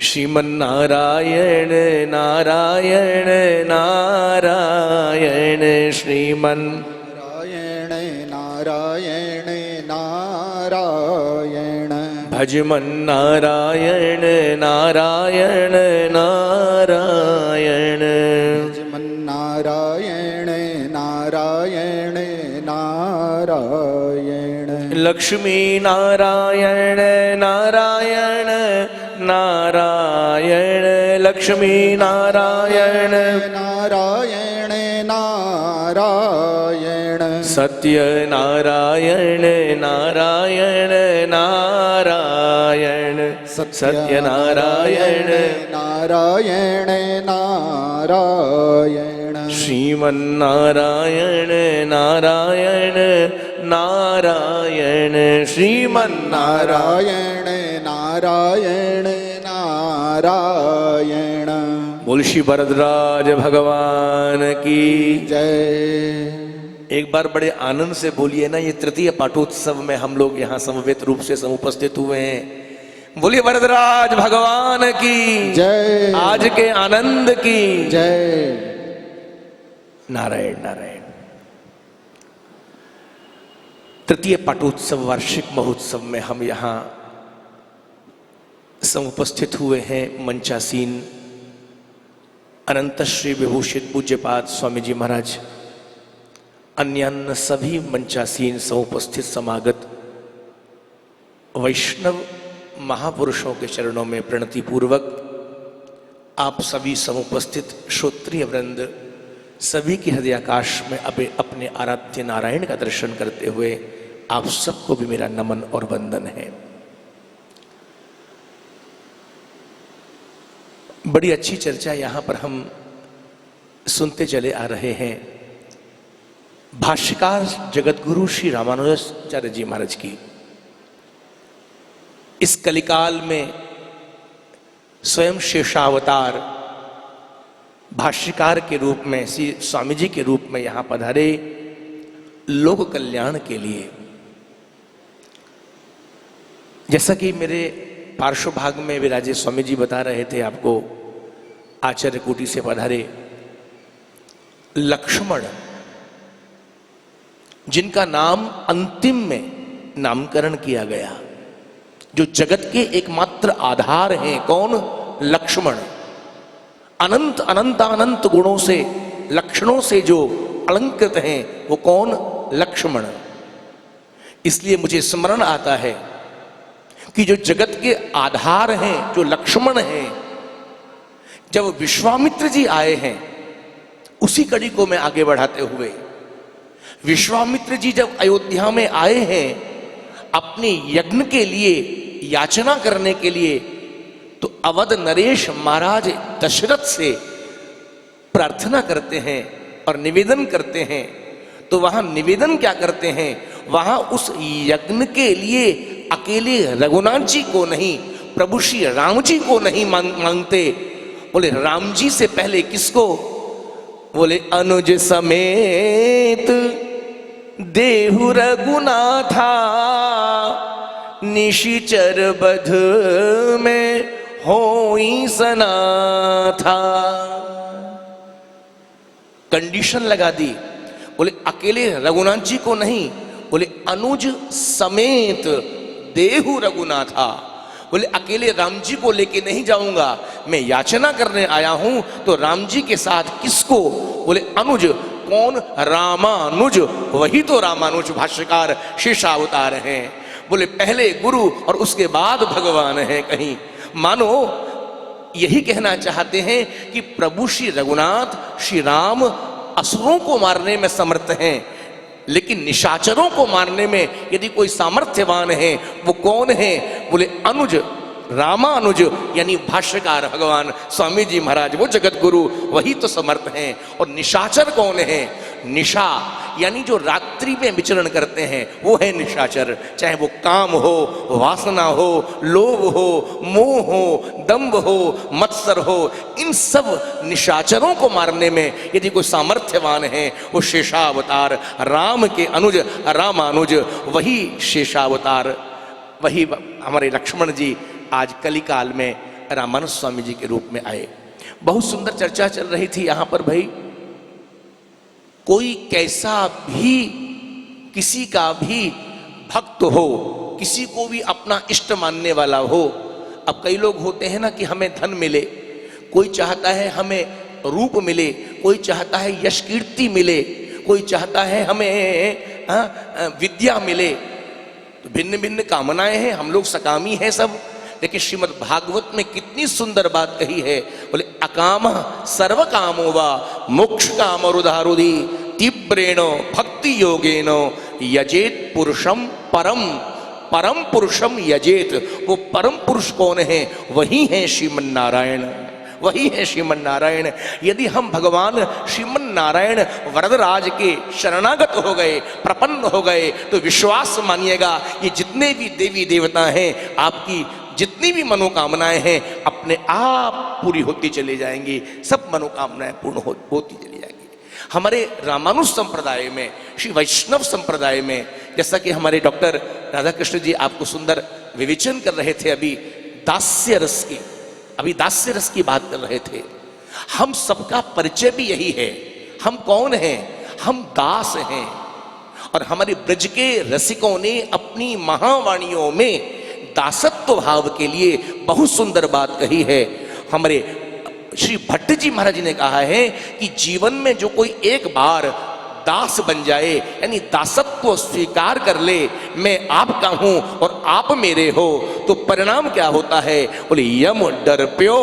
श्रीमन्नारायण नारायण नारायण श्रीमन् नारायण नारायण भजमन्नारायण नारायण नारायण नारायण नारायण नारायण लक्ष्मी नारायण नारायण नारायण लक्ष्मी नारायण नारायण नारायण सत्य नारायण नारायण नारायण सत्य नारायण नारायण नारायण श्रीमन्नारायण नारायण नारायण श्रीमन्नारायण नारायण नारायण। बोल श्री वरदराज भगवान की जय। एक बार बड़े आनंद से बोलिए ना, ये तृतीय पाठोत्सव में हम लोग यहाँ समवेत रूप से समुपस्थित हुए हैं। बोलिए वरदराज भगवान की जय। आज के आनंद की जय। नारायण नारायण। तृतीय पाटोत्सव वार्षिक महोत्सव में हम यहाँ समुपस्थित हुए हैं। मंचासीन अनंत श्री विभूषित पूज्यपाद स्वामी जी महाराज, अन्य सभी मंचासीन समुपस्थित समागत वैष्णव महापुरुषों के चरणों में प्रणति पूर्वक आप सभी समुपस्थित श्रोत्रिय वृंद सभी के हृदयाकाश में अपने आराध्य नारायण का दर्शन करते हुए आप सबको भी मेरा नमन और वंदन है। बड़ी अच्छी चर्चा यहां पर हम सुनते चले आ रहे हैं भाष्यकार जगतगुरु श्री रामानुजाचार्य जी महाराज की। इस कलिकाल में स्वयं शेषावतार भाष्यकार के रूप में श्री स्वामी जी के रूप में यहां पधारे लोक कल्याण के लिए। जैसा कि मेरे पार्श्व भाग में विराजे स्वामी जी बता रहे थे आपको, आचार्य कोटि से पधारे लक्ष्मण, जिनका नाम अंतिम में नामकरण किया गया, जो जगत के एकमात्र आधार हैं। कौन? लक्ष्मण। अनंत अनंत अनंत गुणों से, लक्षणों से जो अलंकृत हैं, वो कौन? लक्ष्मण। इसलिए मुझे स्मरण आता है कि जो जगत के आधार हैं, जो लक्ष्मण हैं, जब विश्वामित्र जी आए हैं, उसी कड़ी को मैं आगे बढ़ाते हुए, विश्वामित्र जी जब अयोध्या में आए हैं अपने यज्ञ के लिए याचना करने के लिए, तो अवध नरेश महाराज दशरथ से प्रार्थना करते हैं और निवेदन करते हैं। तो वहां निवेदन क्या करते हैं? वहां उस यज्ञ के लिए अकेले रघुनाथ जी को नहीं, प्रभु श्री राम जी को नहीं मांगते। बोले राम जी से पहले किसको? बोले अनुज समेत देहु रघुनाथा, निशिचर बध में होई सनाथा। कंडीशन लगा दी। बोले अकेले रघुनाथ जी को नहीं, बोले अनुज समेत देहु रघुनाथा। बोले अकेले राम जी को लेके नहीं जाऊंगा, मैं याचना करने आया हूं, तो राम जी के साथ किसको? बोले अनुज। कौन? रामानुज। वही तो रामानुज भाष्यकार शेषावतार हैं। बोले पहले गुरु और उसके बाद भगवान है। कहीं मानो यही कहना चाहते हैं कि प्रभु श्री रघुनाथ श्री राम असुरों को मारने में समर्थ हैं, लेकिन निशाचरों को मारने में यदि कोई सामर्थ्यवान है, वो कौन है? बोले अनुज, रामानुज, यानी भाष्यकार भगवान स्वामी जी महाराज, वो जगत गुरु, वही तो समर्थ हैं। और निशाचर कौन है? निशा यानी जो रात्रि में विचरण करते हैं, वो है निशाचर। चाहे वो काम हो, वासना हो, लोभ हो, मोह हो, दंभ हो, मत्सर हो, इन सब निशाचरों को मारने में यदि कोई सामर्थ्यवान है, वो शेषावतार राम के अनुज रामानुज, वही शेषावतार, वही हमारे लक्ष्मण जी आज कलिकाल में रामानुज स्वामी जी के रूप में आए। बहुत सुंदर चर्चा चल रही थी यहाँ पर। भाई कोई कैसा भी, किसी का भी भक्त हो, किसी को भी अपना इष्ट मानने वाला हो। अब कई लोग होते हैं ना कि हमें धन मिले, कोई चाहता है हमें रूप मिले, कोई चाहता है यश कीर्ति मिले, कोई चाहता है हमें विद्या मिले। तो भिन्न भिन्न कामनाएं हैं, हम लोग सकामी हैं सब। लेकिन श्रीमद् भागवत में कितनी सुंदर बात कही है। बोले अकाम सर्व कामो वा मोक्ष काम रुधारुधि तीव्रेण भक्ति योगेन यजेत पुरुषम परम। परम पुरुषम यजेत, वो परम पुरुष कौन है? वही है श्रीमन नारायण, वही है श्रीमन नारायण। यदि हम भगवान श्रीमन नारायण वरदराज के शरणागत हो गए, प्रपन्न हो गए, तो विश्वास मानिएगा ये जितने भी देवी देवता हैं, आपकी जितनी भी मनोकामनाएं हैं, अपने आप पूरी होती चली जाएंगी। सब मनोकामनाएं पूर्ण होती चली जाएंगी। हमारे रामानुज संप्रदाय में, श्री वैष्णव संप्रदाय में, जैसा कि हमारे डॉक्टर राधा कृष्ण जी आपको सुंदर विवेचन कर रहे थे अभी दास्य रस की, अभी दास्य रस की बात कर रहे थे। हम सबका परिचय भी यही है। हम कौन हैं? हम दास हैं। और हमारे ब्रज के रसिकों ने अपनी महावाणियों में दासत्व भाव के लिए बहुत सुंदर बात कही है। हमारे श्री भट्ट जी महाराज जी ने कहा है कि जीवन में जो कोई एक बार दास बन जाए, यानी दासत्व स्वीकार कर ले, मैं आपका हूं और आप मेरे हो, तो परिणाम क्या होता है? बोले यम डर प्यो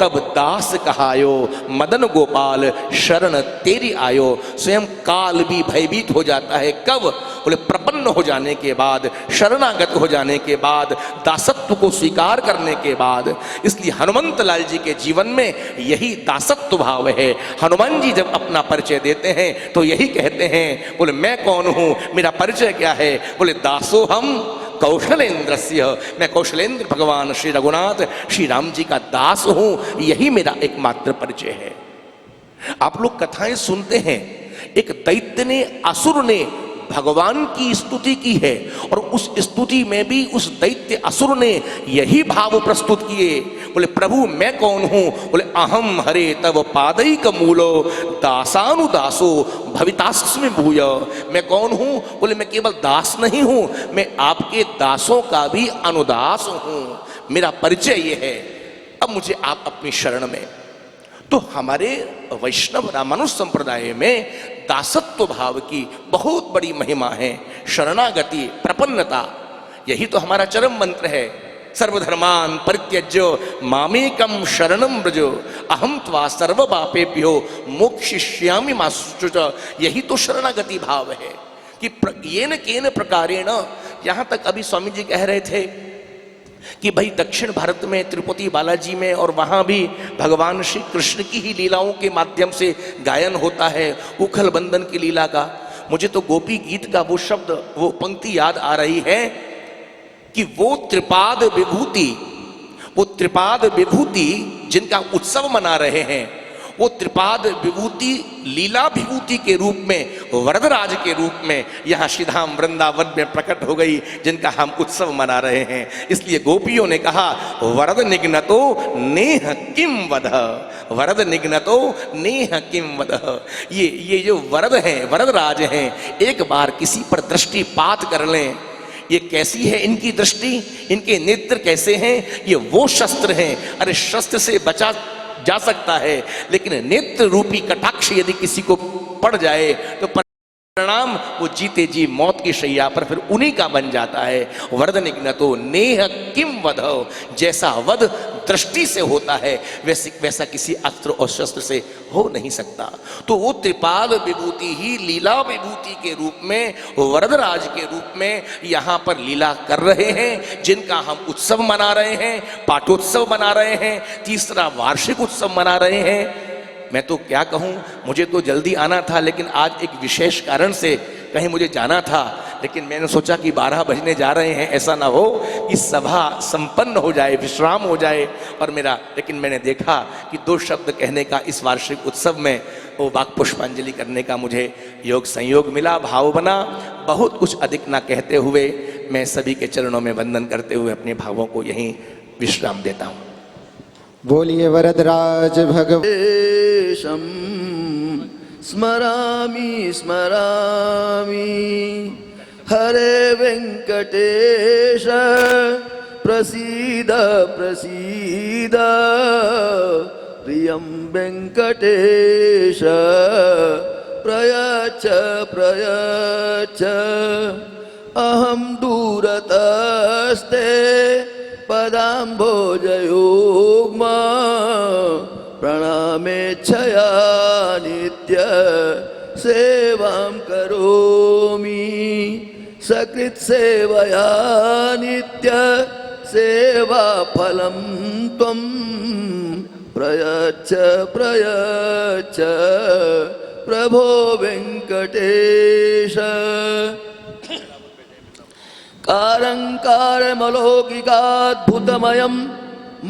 तब दास कहायो, मदन गोपाल शरण तेरी आयो। स्वयं काल भी भयभीत हो जाता है। कब? बोले प्रपन्न हो जाने के बाद, शरणागत हो जाने के बाद, दासत्व को स्वीकार करने के बाद। इसलिए हनुमंत लाल जी के जीवन में यही दासत्व भाव है। हनुमान जी जब अपना परिचय देते हैं तो यही कहते हैं, बोले मैं कौन हूं, मेरा परिचय क्या है? बोले दासो हम कौशलेंद्रस्य, मैं कौशलेंद्र भगवान श्री रघुनाथ श्री राम जी का दास हूं, यही मेरा एकमात्र परिचय है। आप लोग कथाएं सुनते हैं, एक दैत्य ने, असुर ने भगवान की स्तुति की है और उस स्तुति में भी उस दैत्य असुर ने यही भाव प्रस्तुत किए। बोले प्रभु मैं कौन हूं? बोले अहम हरे तव पादैक मूलो दासानुदासो भवितास्मि भूय। मैं कौन हूं? बोले मैं केवल दास नहीं हूं, मैं आपके दासों का भी अनुदास हूं। मेरा परिचय ये है। अब मुझे आप अपनी शरण में। तो हमारे वैष्णव रामानुज संप्रदाय में दासत्व भाव की बहुत बड़ी महिमा है। शरणागति, प्रपन्नता, यही तो हमारा चरम मंत्र है। सर्वधर्मान परित्यज्य मामेकम शरणम व्रजो अहम त्वा सर्व पापेभ्यो मोक्षयिष्यामि मा शुच। यही तो शरणागति भाव है कि येन केन प्रकारेण। यहां तक अभी स्वामी जी कह रहे थे कि भाई दक्षिण भारत में तिरुपति बालाजी में और वहाँ भी भगवान श्री कृष्ण की ही लीलाओं के माध्यम से गायन होता है, उखल बंधन की लीला का। मुझे तो गोपी गीत का वो शब्द, वो पंक्ति याद आ रही है कि वो त्रिपाद विभूति जिनका उत्सव मना रहे हैं, वो त्रिपाद विभूति लीला विभूति के रूप में, वरदराज के रूप में यहाँ श्रीधाम वृंदावन में प्रकट हो गई, जिनका हम उत्सव मना रहे हैं। इसलिए गोपियों ने कहा वरद निघ्नतो नेह किम वदः, वरद निघ्नतो नेह किम वदः। ये जो वरद हैं, वरदराज हैं, एक बार किसी पर दृष्टिपात कर लें। ये कैसी है इनकी दृष्टि, इनके नेत्र कैसे हैं? ये वो शस्त्र हैं। अरे शस्त्र से बचा जा सकता है, लेकिन नेत्र रूपी कटाक्ष यदि किसी को पड़ जाए तो परिणाम वो जीते जी मौत की शैया पर फिर उन्हीं का बन जाता है। वरद निघ्नतो नेह किम वधो, जैसा वध दृष्टि से होता है वैसा किसी अस्त्र और शस्त्र से हो नहीं सकता। तो वो त्रिपाद विभूति ही लीला विभूति के रूप में, वरदराज के रूप में यहाँ पर लीला कर रहे हैं, जिनका हम उत्सव मना रहे हैं, पाठोत्सव मना रहे हैं, तीसरा वार्षिक उत्सव मना रहे हैं। मैं तो क्या कहूँ, मुझे तो जल्दी आना था, लेकिन आज एक विशेष कारण से कहीं मुझे जाना था, लेकिन मैंने सोचा कि 12 बजने जा रहे हैं, ऐसा ना हो कि सभा संपन्न हो जाए, विश्राम हो जाए और मेरा। लेकिन मैंने देखा कि 2 शब्द कहने का इस वार्षिक उत्सव में, वो वाक पुष्पांजलि करने का मुझे योग संयोग मिला, भाव बना। बहुत कुछ अधिक ना कहते हुए मैं सभी के चरणों में वंदन करते हुए अपने भावों को यहीं विश्राम देता हूँ। बोलिए वरदराज भगवेशं स्मरामि स्मरामि हरे वेंकटेश प्रसीद प्रसीद प्रियं वेंकटेश प्रयच्छ प्रयच्छ अहं दूरतस्ते पदाम्भोजयुग्मा प्रणामेच्छया नित्य सेवां करोमि सकृत् सेवया नित्य सेवाफलं त्वं प्रयच्छ प्रयच्छ प्रभो वेङ्कटेश। कारङ्कारमलौकिकाद्भुतमयं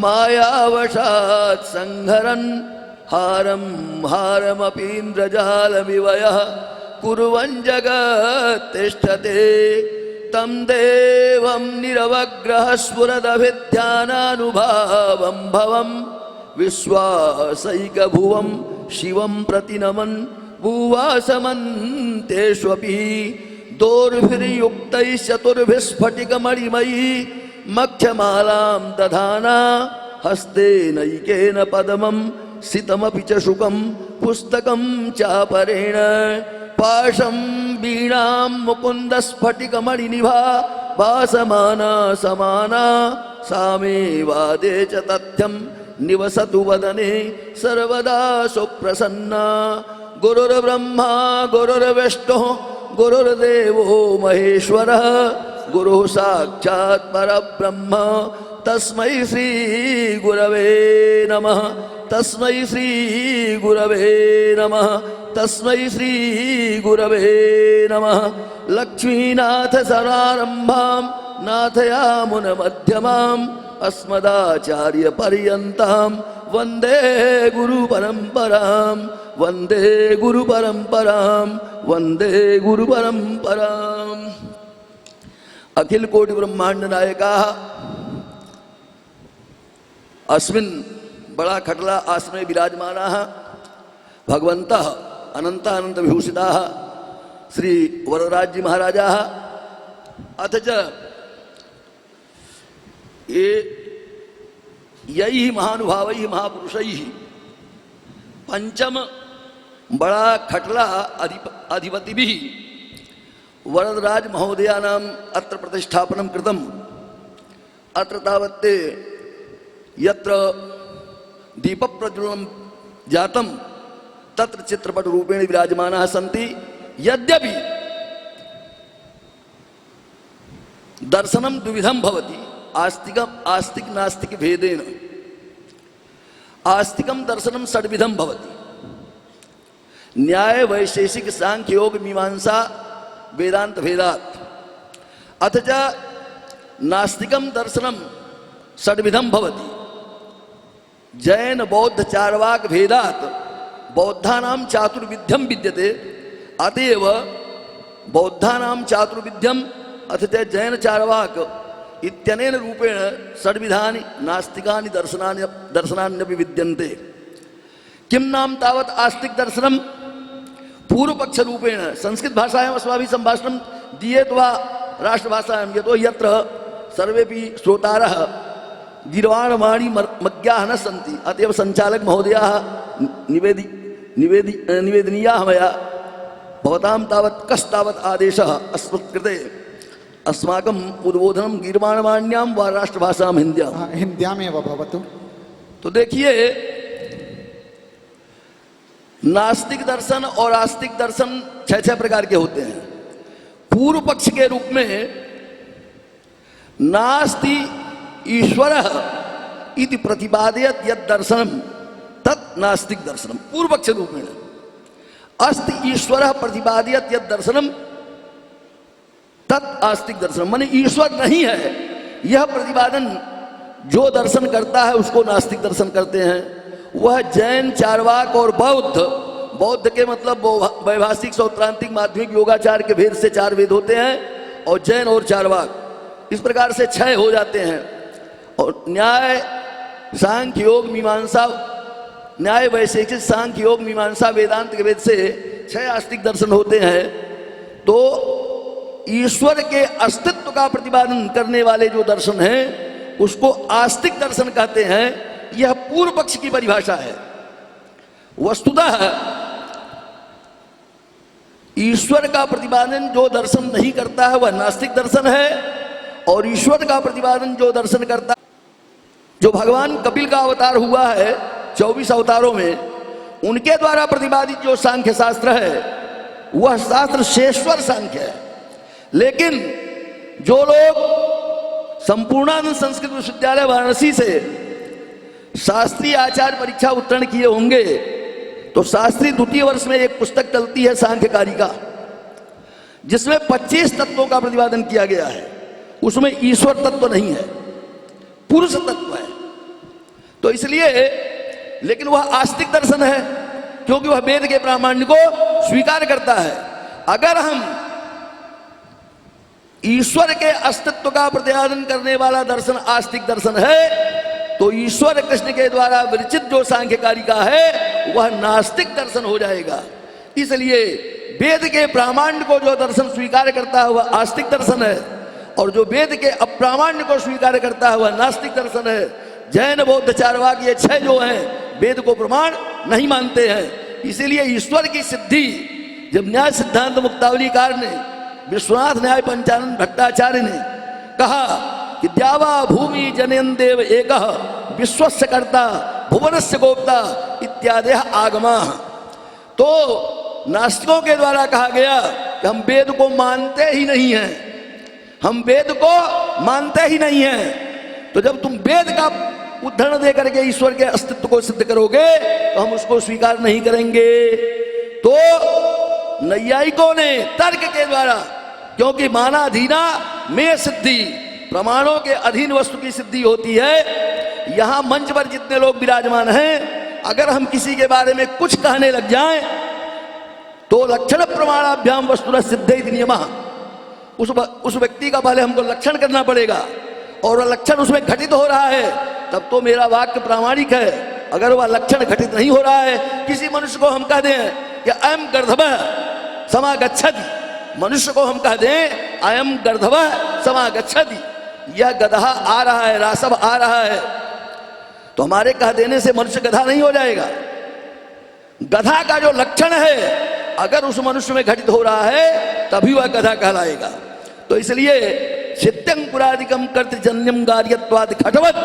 मायावशात् संहरन् हारं हारमपीन्द्रजालमिवयः कुर्वन् जगत्तिष्ठते तं देवं निरवग्रह स्फुरदभिध्यानानुभावं भवं विश्वासैकभुवं शिवं प्रतिनमन् भुवासमन्तेष्वपि दोर्भिर्युक्तैश्चतुर्भिस्फटिकमणिमयी मध्यमालां दधाना हस्ते नैकेन पद्मं सितमपि च शुकं पुस्तकं चापरेण पाशं वीणां मुकुन्दस्फटिकमणिनिभा भासमाना समाना सा मे वादे च तथ्यं निवसतु वदने सर्वदा सुप्रसन्ना। गुरुर्ब्रह्मा गुरुर्विष्णुः गुरुर्देवो महेश्वरः गुरुः साक्षात् परब्रह्म तस्मै श्री गुरवे नमः तस्मै श्री गुरवे नमः तस्मै श्री गुरवे नमः। लक्ष्मीनाथ समारंभां नाथयामुन मध्यमाम् अस्मदाचार्य पर्यन्तां वन्दे गुरु परम्परां वन्दे गुरु परम्परां वन्दे गुरु परम्परां। अखिल कोटि ब्रह्मांड नायकाः अस्मिन् बड़ा खटला आसने विराजमानाः भगवन्तः अनन्तानन्द विभूषिताः श्री वरदराज जी महाराजाः अथ च ये यही महानुभावैः महापुरुषैः पंचम बड़ा खटला अधिपतिभिः वरदराज महोदयानाम् अत्र प्रतिष्ठापनं कृतम्। अत्र तावत्ते यत्र दीपप्रज्वलनं जातं तत्र चित्रपटरूपेण विराजमानाः सन्ति। यद्यपि दर्शनं द्विविधं भवति आस्तिक नास्तिक भेदेन। आस्तिकं दर्शनं षड्विधं भवति न्याय वैशेषिक सांख्य योग मीमांसा वेदांत भेदात्। अथ च नास्तिकं दर्शनं षड्विधं भवति जैन बौद्ध चार्वाक भेदात् बौद्धानां चातुर्विध्यं विद्यते अतएव बौद्धानां चातुर्विध्यम् अथ च जैन चार्वाक इत्यनेन रूपेण षड्विधानि नास्तिकानि दर्शनान्यपि विद्यन्ते। किं नाम तावत् आस्तिक दर्शनं पूर्व पक्ष रूपेण संस्कृत भाषायाम् अस्माभिः सम्भाषणं दीयेत् वा राष्ट्रभाषायां यतो यत्र सर्वेपि श्रोतारः गीर्वाणवाणी मज्ञाः न सन्ति अतएव संचालक महोदयाः निवेदनीयाः मया भवतां तावत् कस्तावत् आदेशः अस्मत्कृते अस्माकम् उद्बोधनं गीर्वाणवाण्यां वा राष्ट्रभाषां हिन्द्यां हिन्द्यामेव भवतु। तो देखिए नास्तिक दर्शन और आस्तिक दर्शन छह प्रकार के होते हैं। पूर्व पक्ष के रूप में नास्ति ईश्वरः इति प्रतिपादयत् यत् दर्शनं तत् नास्तिक दर्शनं पूर्व पक्ष रूप में। अस्ति ईश्वरः प्रतिपादयत् यत् दर्शनं तत् आस्तिक दर्शन माने ईश्वर नहीं है यह प्रतिपादन जो दर्शन करता है उसको नास्तिक दर्शन करते हैं। वह जैन चार्वाक और बौद्ध के मतलब वैभाषिक सौत्रांतिक माध्यमिक योगाचार के भेद से चार वेद होते हैं और जैन और चार्वाक इस प्रकार से छह हो जाते हैं। और न्याय सांख्य योग मीमांसा न्याय वैशेषिक सांख्य योग मीमांसा वेदांत के भेद से छह आस्तिक दर्शन होते हैं। तो ईश्वर के अस्तित्व का प्रतिपादन करने वाले जो दर्शन हैं उसको आस्तिक दर्शन कहते हैं। यह पूर्व पक्ष की परिभाषा है। वस्तुतः ईश्वर का प्रतिपादन जो दर्शन नहीं करता है वह नास्तिक दर्शन है और ईश्वर का प्रतिपादन जो दर्शन करता है जो भगवान कपिल का अवतार हुआ है 24 अवतारों में उनके द्वारा प्रतिपादित जो सांख्य शास्त्र है वह शास्त्र शेश्वर सांख्य है। लेकिन जो लोग संपूर्णानंद संस्कृत विश्वविद्यालय वाराणसी से शास्त्रीय आचार्य परीक्षा उत्तीर्ण किए होंगे तो शास्त्री द्वितीय वर्ष में एक पुस्तक चलती है सांख्यकारिका जिसमें 25 तत्वों का प्रतिपादन किया गया है। उसमें ईश्वर तत्व नहीं है पुरुष तत्व है। तो इसलिए लेकिन वह आस्तिक दर्शन है क्योंकि वह वेद के प्रामाण्य को स्वीकार करता है। अगर हम ईश्वर के अस्तित्व का प्रतिपादन करने वाला दर्शन आस्तिक दर्शन है तो ईश्वर कृष्ण के द्वारा विरचित जो सांख्यकारिका है वह नास्तिक दर्शन हो जाएगा। इसलिए वेद के प्रामाण्य को जो दर्शन स्वीकार करता है वह आस्तिक दर्शन है, और जो वेद के अप्रामाण्य को स्वीकार करता है वह नास्तिक दर्शन है। जैन बौद्ध चारवाक ये 6 जो हैं वेद को प्रमाण नहीं मानते हैं। इसीलिए ईश्वर की सिद्धि जब न्याय सिद्धांत मुक्तावलीकार ने, विश्वनाथ न्याय पंचानन भट्टाचार्य ने कहा कि द्यावा भूमि जनयन देव एकः विश्वस्य कर्ता भुवनस्य गोप्ता इत्यादि आगमा, तो नास्तिकों के द्वारा कहा गया कि हम वेद को मानते ही नहीं हैं, हम वेद को मानते ही नहीं हैं। तो जब तुम वेद का उदाहरण दे करके ईश्वर के अस्तित्व को सिद्ध करोगे तो हम उसको स्वीकार नहीं करेंगे। तो नैयायिकों ने तर्क के द्वारा, क्योंकि मानाधीना में सिद्धि, प्रमाणों के अधीन वस्तु की सिद्धि होती है। यहां मंच पर जितने लोग विराजमान हैं, अगर हम किसी के बारे में कुछ कहने लग जाएं तो लक्षण प्रमाणाभ्याम वस्तुतः सिद्धेत नियमः, उस व्यक्ति का पहले हमको लक्षण करना पड़ेगा, और वह लक्षण उसमें घटित हो रहा है तब तो मेरा वाक्य प्रामाणिक है। अगर वह लक्षण घटित नहीं हो रहा है, किसी मनुष्य को हम कह दें कि अयम गर्दभः समागच्छति, मनुष्य को हम कह दें अयम गर्दभः समागच्छति, यह गधा आ रहा है, रासव आ रहा है, तो हमारे कह देने से मनुष्य गधा नहीं हो जाएगा। गधा का जो लक्षण है अगर उस मनुष्य में घटित हो रहा है तभी वह गधा कहलाएगा। तो इसलिए शित्यंकुरादिकम कर्तजन्यम गार्यत्वाद खटवत,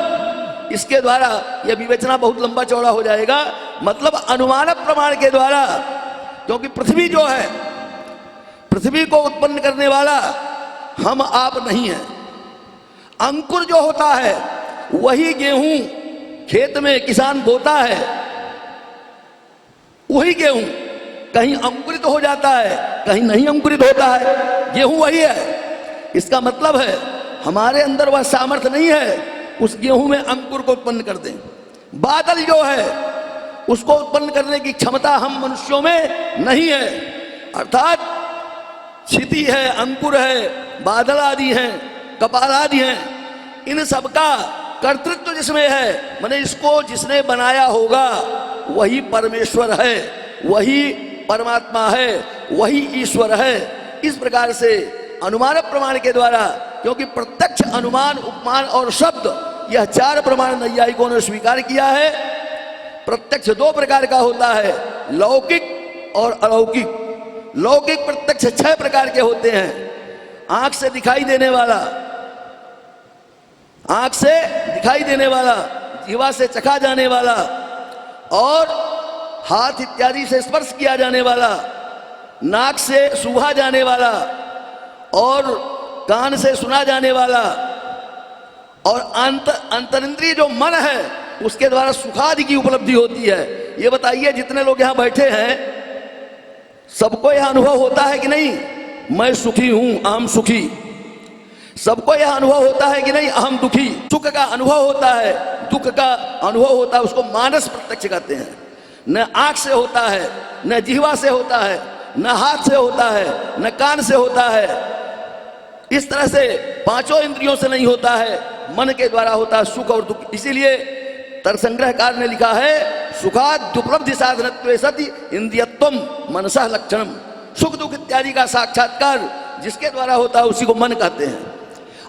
इसके द्वारा यह विवेचना बहुत लंबा चौड़ा हो जाएगा। मतलब अनुमान प्रमाण के द्वारा, क्योंकि पृथ्वी जो है, पृथ्वी को उत्पन्न करने वाला हम आप नहीं है। अंकुर जो होता है वही गेहूं खेत में किसान बोता है, वही गेहूं कहीं अंकुरित हो जाता है, कहीं नहीं अंकुरित होता है, गेहूं वही है। इसका मतलब है हमारे अंदर वह सामर्थ्य नहीं है उस गेहूं में अंकुर को उत्पन्न कर दें। बादल जो है उसको उत्पन्न करने की क्षमता हम मनुष्यों में नहीं है। अर्थात क्षिति है, अंकुर है, बादल आदि हैं, कपाल आदि हैं, इन सबका कर्तृत्व जिसमें है, माने इसको जिसने बनाया होगा वही परमेश्वर है, वही परमात्मा है, वही ईश्वर है। इस प्रकार से अनुमान प्रमाण के द्वारा, क्योंकि प्रत्यक्ष, अनुमान, उपमान और शब्द, यह 4 प्रमाण नैयायिकों ने स्वीकार किया है। प्रत्यक्ष 2 प्रकार का होता है, लौकिक और अलौकिक। लौकिक प्रत्यक्ष 6 प्रकार के होते हैं। आंख से दिखाई देने वाला, आंख से दिखाई देने वाला, जीवा से चखा जाने वाला, और हाथ इत्यादि से स्पर्श किया जाने वाला, नाक से सूंघा जाने वाला, और कान से सुना जाने वाला, और अंतरिंद्रिय जो मन है उसके द्वारा सुखादि की उपलब्धि होती है। ये बताइए जितने लोग यहाँ बैठे हैं सबको यह अनुभव होता है कि नहीं, मैं सुखी हूं, अहम सुखी? सबको यह अनुभव होता है कि नहीं, अहम दुखी? सुख का अनुभव होता है, दुख का अनुभव होता है, उसको मानस प्रत्यक्ष कहते हैं। न आंख से होता है, न जिह्वा से होता है, न हाथ से होता है, न कान से होता है। इस तरह से 5 इंद्रियों से नहीं होता है, मन के द्वारा होता है सुख और दुख। इसीलिए तर्कसंग्रहकार ने लिखा है, सुखाद उपलब्धि साधनत्वे सति इंद्रियत्वम मनसः लक्षणम। सुख दुख इत्यादि का साक्षात्कार जिसके द्वारा होता है उसी को मन कहते हैं।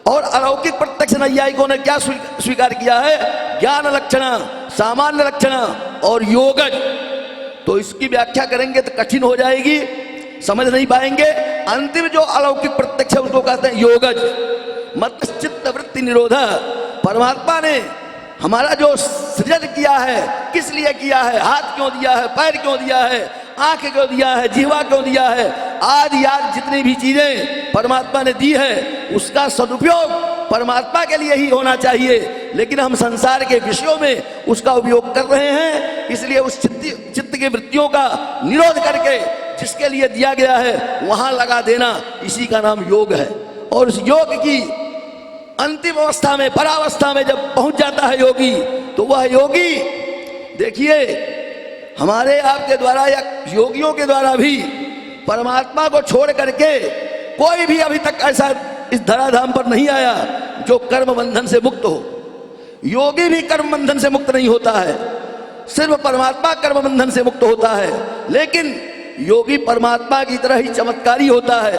और अलौकिक प्रत्यक्ष नैयायिकों ने क्या स्वीकार किया है? ज्ञान लक्षण, सामान्य लक्षण और योगज। तो इसकी व्याख्या करेंगे तो कठिन हो जाएगी, समझ नहीं पाएंगे। अंतिम जो अलौकिक प्रत्यक्ष है उसको कहते हैं योगज, मत चित्त वृत्ति निरोध। परमात्मा ने हमारा जो सृजन किया है किस लिए किया है? हाथ क्यों दिया है, पैर क्यों दिया है, आंख क्यों दिया है, जीवा क्यों दिया है, आदि याद जितनी भी चीजें परमात्मा ने दी है उसका सदुपयोग परमात्मा के लिए ही होना चाहिए। लेकिन हम संसार के विषयों में उसका उपयोग कर रहे हैं, इसलिए उस चित्त की वृत्तियों का निरोध करके जिसके लिए दिया गया है वहां लगा देना, इसी का नाम योग है। और उस योग की अंतिम अवस्था में, परावस्था में जब पहुंच जाता है योगी, तो वह योगी देखिए हमारे आपके द्वारा या योगियों के द्वारा भी परमात्मा को छोड़ करके कोई भी अभी तक ऐसा इस धराधाम पर नहीं आया जो कर्म बंधन से मुक्त हो। योगी भी कर्म बंधन से मुक्त नहीं होता है, सिर्फ परमात्मा कर्म बंधन से मुक्त होता है। लेकिन योगी परमात्मा की तरह ही चमत्कारी होता है।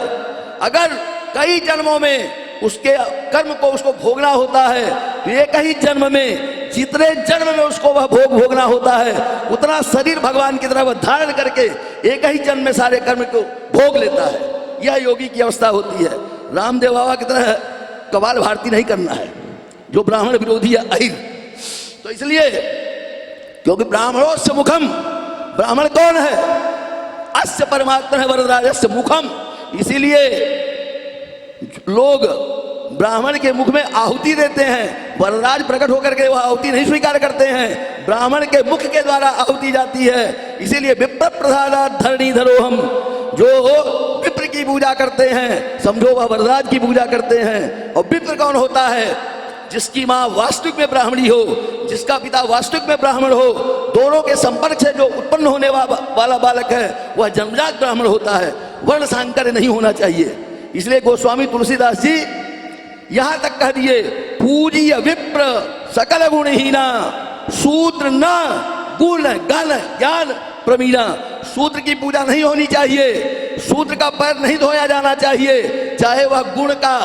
अगर कई जन्मों में उसके कर्म को उसको भोगना होता है तो एक ही जन्म में, जितने जन्म में उसको वह भोग भोगना होता है, उतना शरीर भगवान की तरह वह धारण करके एक ही जन्म में सारे कर्म को भोग लेता है। यह योगी की अवस्था होती है। रामदेव बाबा की तरह कपाल भारती नहीं करना है, जो ब्राह्मण विरोधी है अहिर। तो इसलिए, क्योंकि ब्राह्मणों से मुखम, ब्राह्मण कौन है? अस्य परमात्मा है वरदराजस्य मुखम। इसीलिए लोग ब्राह्मण के मुख में आहुति देते हैं, वरराज प्रकट होकर के वह आहुति नहीं स्वीकार करते हैं, ब्राह्मण के मुख के द्वारा आहुति जाती है। इसीलिए विप्र प्रसादात् धरणीधरो हम, जो विप्र की पूजा करते हैं समझो वह वरराज की पूजा करते हैं। और विप्र कौन होता है? जिसकी माँ वास्तविक में ब्राह्मणी हो, जिसका पिता वास्तविक में ब्राह्मण हो, दोनों के संपर्क से जो उत्पन्न होने वाला बालक है वह जन्मजात ब्राह्मण होता है, वर्ण सांकर नहीं होना चाहिए। इसलिए गोस्वामी तुलसीदास जी यहां तक कह दिए, पूज्य विप्र सकल गुणहीना, शूद्र न गुण गण ज्ञान प्रवीणा। शूद्र की पूजा नहीं होनी चाहिए, शूद्र का पैर नहीं धोया जाना चाहिए, चाहे वह गुण का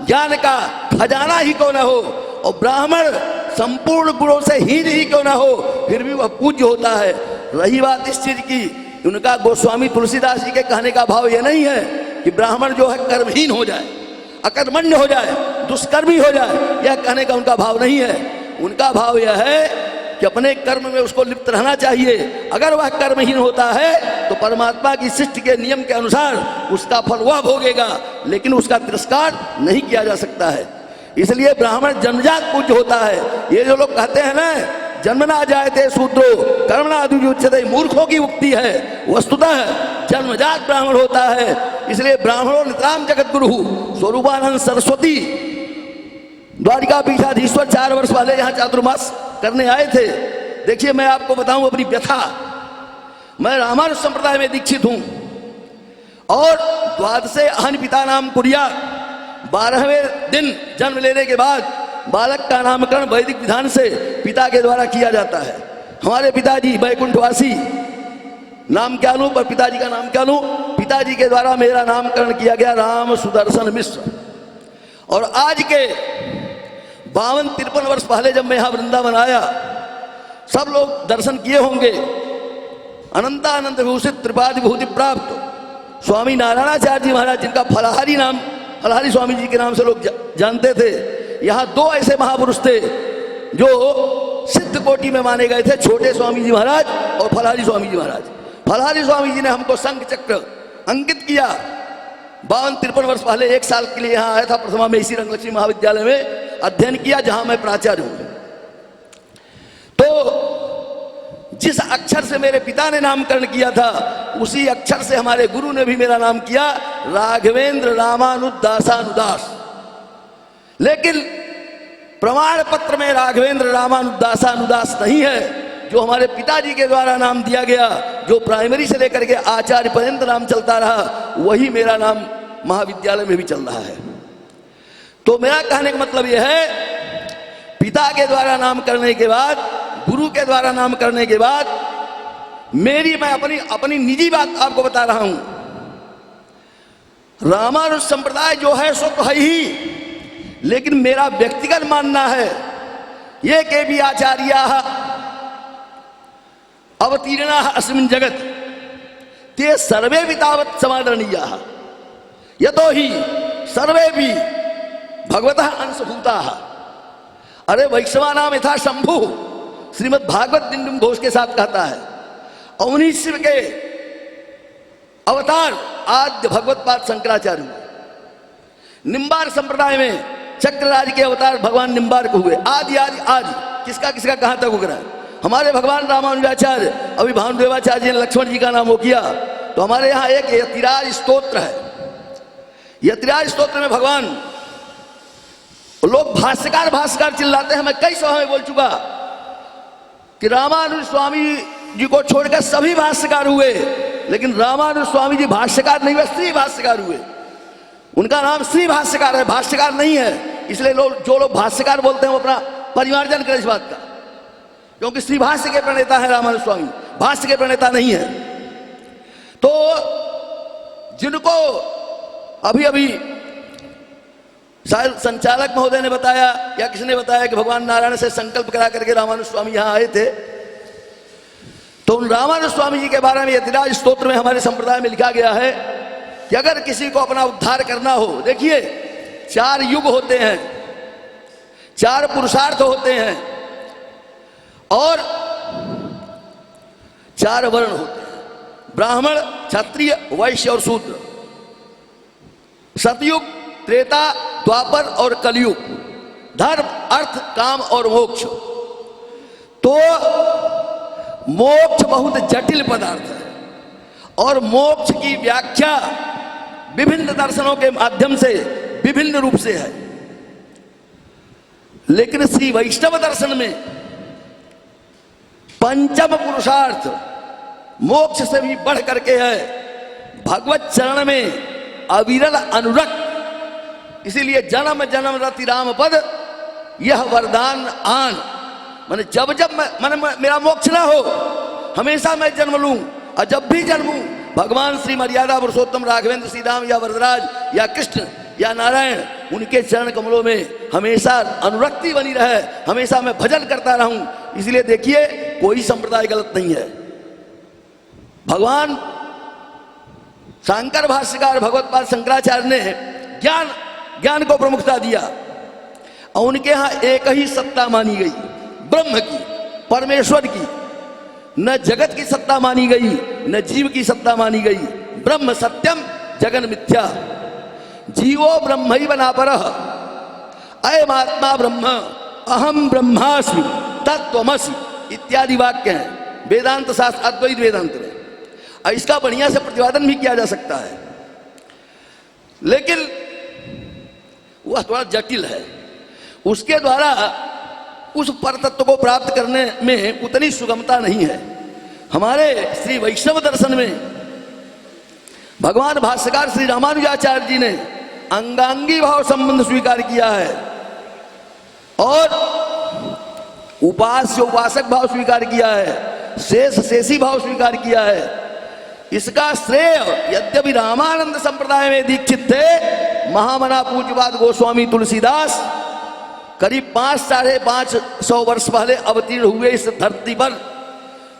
ज्ञान का खजाना ही क्यों न हो, और ब्राह्मण संपूर्ण गुणों से हीन ही क्यों न हो, फिर भी वह पूज्य होता है। रही बात इस चीज की, उनका गोस्वामी तुलसीदास जी के कहने का भाव यह नहीं है कि ब्राह्मण जो है कर्महीन हो जाए, अकर्मण्य हो जाए, दुष्कर्मी हो जाए, यह कहने का उनका भाव नहीं है। उनका भाव यह है कि अपने कर्म में उसको लिप्त रहना चाहिए। अगर वह कर्महीन होता है तो परमात्मा की सृष्टि के नियम के अनुसार उसका फल वह भोगेगा, लेकिन उसका तिरस्कार नहीं किया जा सकता है। इसलिए ब्राह्मण जन्मजात पूज्य होता है। ये जो लोग कहते हैं ना, जन्मना जायते शूद्रो कर्मणा अद्युच्यते, मूर्खों की उक्ति है। वस्तुतः जन्मजात ब्राह्मण होता है। इसलिए ब्राह्मणों नितराम जगत गुरु स्वरूपानंद सरस्वती द्वारिका पीठाधीश्वर 4 वर्ष वाले यहाँ चातुर्मास करने आए थे। देखिए, मैं आपको बताऊं अपनी व्यथा। मैं रामानुज संप्रदाय में दीक्षित हूं और द्वादशे अहन पिता नाम कुरिया, 12वें दिन जन्म लेने के बाद बालक का नामकरण वैदिक विधान से पिता के द्वारा किया जाता है। हमारे पिताजी बैकुंठवासी, नाम क्या लूं, पर पिताजी का नाम क्या लूं? पिताजी के द्वारा मेरा नामकरण किया गया राम सुदर्शन मिश्र। और आज के 52-53 वर्ष पहले जब मैं यहाँ वृंदावन आया, सब लोग दर्शन किए होंगे, अनंतानंद विभूषित त्रिपाद विभूति प्राप्त स्वामी नारायणाचार्य जी महाराज, जिनका फलाहारी नाम, फलाहारी स्वामी जी के नाम से लोग जानते थे। यहाँ 2 ऐसे महापुरुष थे जो सिद्ध कोटि में माने गए थे, छोटे स्वामी जी महाराज और फलाहारी स्वामी जी महाराज। फलाहारी स्वामी जी ने हमको शंख चक्र अंकित किया। 52-53 वर्ष पहले 1 साल के लिए यहाँ आया था, प्रथमा में इसी रंगलक्ष्मी महाविद्यालय में अध्ययन किया, जहां मैं प्राचार्य हूं। तो जिस अक्षर से मेरे पिता ने नामकरण किया था, उसी अक्षर से हमारे गुरु ने भी मेरा नाम किया, राघवेंद्र रामानुदासानुदास। लेकिन प्रमाण पत्र में राघवेंद्र रामानुदासानुदास नहीं है। जो हमारे पिताजी के द्वारा नाम दिया गया, जो प्राइमरी से लेकर के आचार्य पर्यंत नाम चलता रहा, वही मेरा नाम महाविद्यालय में भी चल रहा है। तो मेरा कहने का मतलब यह है, पिता के द्वारा नाम करने के बाद, गुरु के द्वारा नाम करने के बाद, मैं अपनी निजी बात आपको बता रहा हूं। रामानुज संप्रदाय जो है सो तो है ही, लेकिन मेरा व्यक्तिगत मानना है, ये के भी आचार्या अवतीर्णा अस्मिन् जगत ते सर्वे भी तावत् समादरणीया, यतो ही सर्वे भी भगवतः अंशभूता। अरे वैष्णवानाम यथा शंभु, श्रीमद् भागवत डिंडम घोष के साथ कहता है। और उन्हीं शिव के अवतार आद्य भगवत पाद शंकराचार्य हुए। निम्बार संप्रदाय में चक्रराज के अवतार भगवान निम्बार को हुए। आदि किसका किसका कहां तक उगरा है। हमारे भगवान रामानुजाचार्य, अभी भानुदेवाचार्य जी ने लक्ष्मण जी का नाम वो किया। तो हमारे यहाँ एक यतिराज स्तोत्र है। यतिराज स्तोत्र में भगवान, लोग भाष्यकार चिल्लाते हैं। मैं कई सभा में बोल चुका कि रामानुज स्वामी जी को छोड़कर सभी भाष्यकार हुए, लेकिन रामानुज स्वामी जी भाष्यकार नहीं हुए, श्री भाष्यकार हुए। उनका नाम श्री भाष्यकार है, भाष्यकार नहीं है। इसलिए जो लोग भाष्यकार बोलते हैं वो अपना परिमार्जन करें इस बात का, क्योंकि श्री भाष्य के प्रणेता है रामानुज स्वामी, भाष्य के प्रणेता नहीं है। तो जिनको अभी अभी शायद संचालक महोदय ने बताया या किसी ने बताया कि भगवान नारायण से संकल्प करा करके रामानुज स्वामी यहां आए थे, तो उन रामानुज स्वामी जी के बारे में यतिराज स्तोत्र में हमारे संप्रदाय में लिखा गया है कि अगर किसी को अपना उद्धार करना हो, देखिए 4 युग होते हैं, 4 पुरुषार्थ होते हैं और 4 वर्ण होते हैं, ब्राह्मण, क्षत्रिय, वैश्य और शूद्र। सतयुग, त्रेता, द्वापर और कलयुग, धर्म, अर्थ, काम और मोक्ष। तो मोक्ष बहुत जटिल पदार्थ है और मोक्ष की व्याख्या विभिन्न दर्शनों के माध्यम से विभिन्न रूप से है, लेकिन श्री वैष्णव दर्शन में पंचम पुरुषार्थ मोक्ष से भी बढ़ करके है भगवत चरण में अविरल अनुरक्त। इसीलिए जन्म जन्म रति राम पद यह वरदान आन, माने जब जब मेरा मोक्ष ना हो हमेशा मैं जन्म लूं, और जब भी जन्मूं भगवान श्री मर्यादा पुरुषोत्तम राघवेंद्र श्री राम या वरदराज या कृष्ण या नारायण उनके चरण कमलों में हमेशा अनुरक्ति बनी रहे, हमेशा मैं भजन करता रहूं। इसलिए देखिए कोई संप्रदाय गलत नहीं है। भगवान शंकर भाष्यकार भगवत्पाद शंकराचार्य ने ज्ञान को प्रमुखता दिया और उनके यहां एक ही सत्ता मानी गई, ब्रह्म की, परमेश्वर की। न जगत की सत्ता मानी गई, न जीव की सत्ता मानी गई। ब्रह्म सत्यम जगन मिथ्या, जीवो ब्रह्म ही बना पर अयमात्मा ब्रह्म अहम ब्रह्मास्मि तत्त्वमसि इत्यादि वाक्य हैं वेदांत शास्त्र अद्वैत वेदांत में। इसका बढ़िया से प्रतिपादन भी किया जा सकता है, लेकिन वह थोड़ा जटिल है। उसके द्वारा उस परतत्व को प्राप्त करने में उतनी सुगमता नहीं है। हमारे श्री वैष्णव दर्शन में भगवान भाष्यकार श्री रामानुजाचार्य जी ने अंगांगी भाव संबंध स्वीकार किया है और उपास्य उपासक भाव स्वीकार किया है, शेष शेषी भाव स्वीकार किया है। इसका श्रेय यद्यपि रामानंद संप्रदाय में दीक्षित थे महामना पूज्यपाद गोस्वामी तुलसीदास करीब 500-550 वर्ष पहले अवतीर्ण हुए इस धरती पर।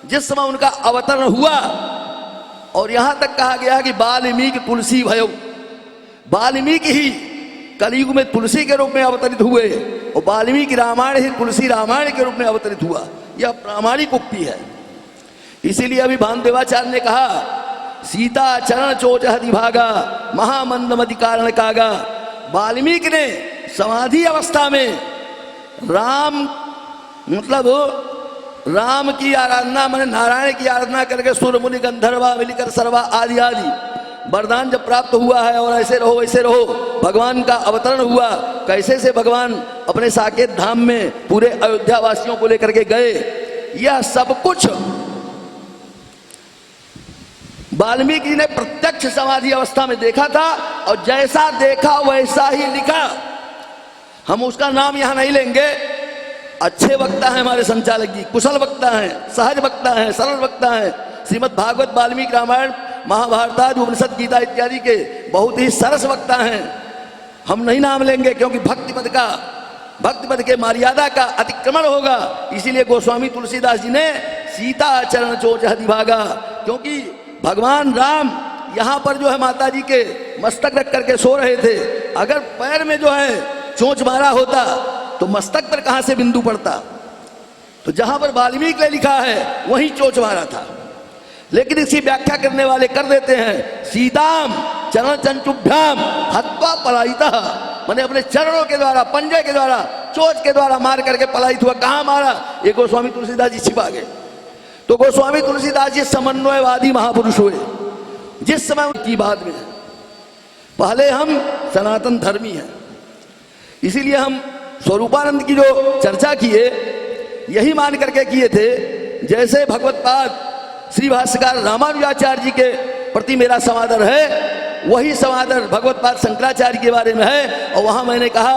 जिस समय उनका अवतरण हुआ और यहां तक कहा गया कि वाल्मीकि तुलसी भयो, वाल्मीकि ही कलयुग में तुलसी के रूप में अवतरित हुए और वाल्मीकि रामायण ही तुलसी रामायण के रूप में अवतरित हुआ। यह प्रामाणिक उक्ति है। इसीलिए अभी भानुदेवाचार्य ने कहा सीता चरण चोच हति भागा महामंदमति कारण कागा। वाल्मीकि ने समाधि अवस्था में राम की आराधना माने नारायण की आराधना करके सुर मुनि गंधर्वा मिलकर सर्वा आदि आदि वरदान जब प्राप्त हुआ है और ऐसे रहो वैसे रहो, भगवान का अवतरण हुआ। कैसे से भगवान अपने साकेत धाम में पूरे अयोध्या वासियों को लेकर के गए, यह सब कुछ वाल्मीकि जी ने प्रत्यक्ष समाधि अवस्था में देखा था और जैसा देखा वैसा ही लिखा। हम उसका नाम यहां नहीं लेंगे। अच्छे वक्ता हैं हमारे संचालक जी, कुशल वक्ता हैं, सहज वक्ता हैं, सरल वक्ता हैं। श्रीमद् भागवत वाल्मीकि रामायण महाभारत उपनिषद गीता इत्यादि के बहुत ही सरस वक्ता हैं। हम नहीं नाम लेंगे क्योंकि भक्ति पद के मर्यादा का अतिक्रमण होगा। इसीलिए गोस्वामी तुलसीदास जी ने सीता चरण चोच हति भागा, क्योंकि भगवान राम यहाँ पर जो है माता जी के मस्तक रख करके सो रहे थे। अगर पैर में जो है चोंच मारा होता तो मस्तक पर कहां से बिंदु पड़ता। तो जहां पर वाल्मीकि ने लिखा है वहीं चोंच मारा था। लेकिन इसकी व्याख्या करने वाले कर देते हैं सीताम चरण चंचुभ्याम हत्वा पलायिता, माने अपने चरणों के द्वारा, पंजे के द्वारा, चोंच के द्वारा मार करके पलायित हुआ। कहां मारा? ये गोस्वामी तुलसीदास जी छिपा गए। तो गोस्वामी तुलसीदास जी समन्वयवादी महापुरुष हुए। जिस समय उनकी बात में पहले हम सनातन धर्मी हैं, इसीलिए हम स्वरूपानंद की जो चर्चा किए यही मान करके किए थे जैसे भगवत्पाद श्री भाष्यकार रामानुजाचार्य जी के प्रति मेरा समादर है, वही समादर भगवत्पाद शंकराचार्य के बारे में है। और वहां मैंने कहा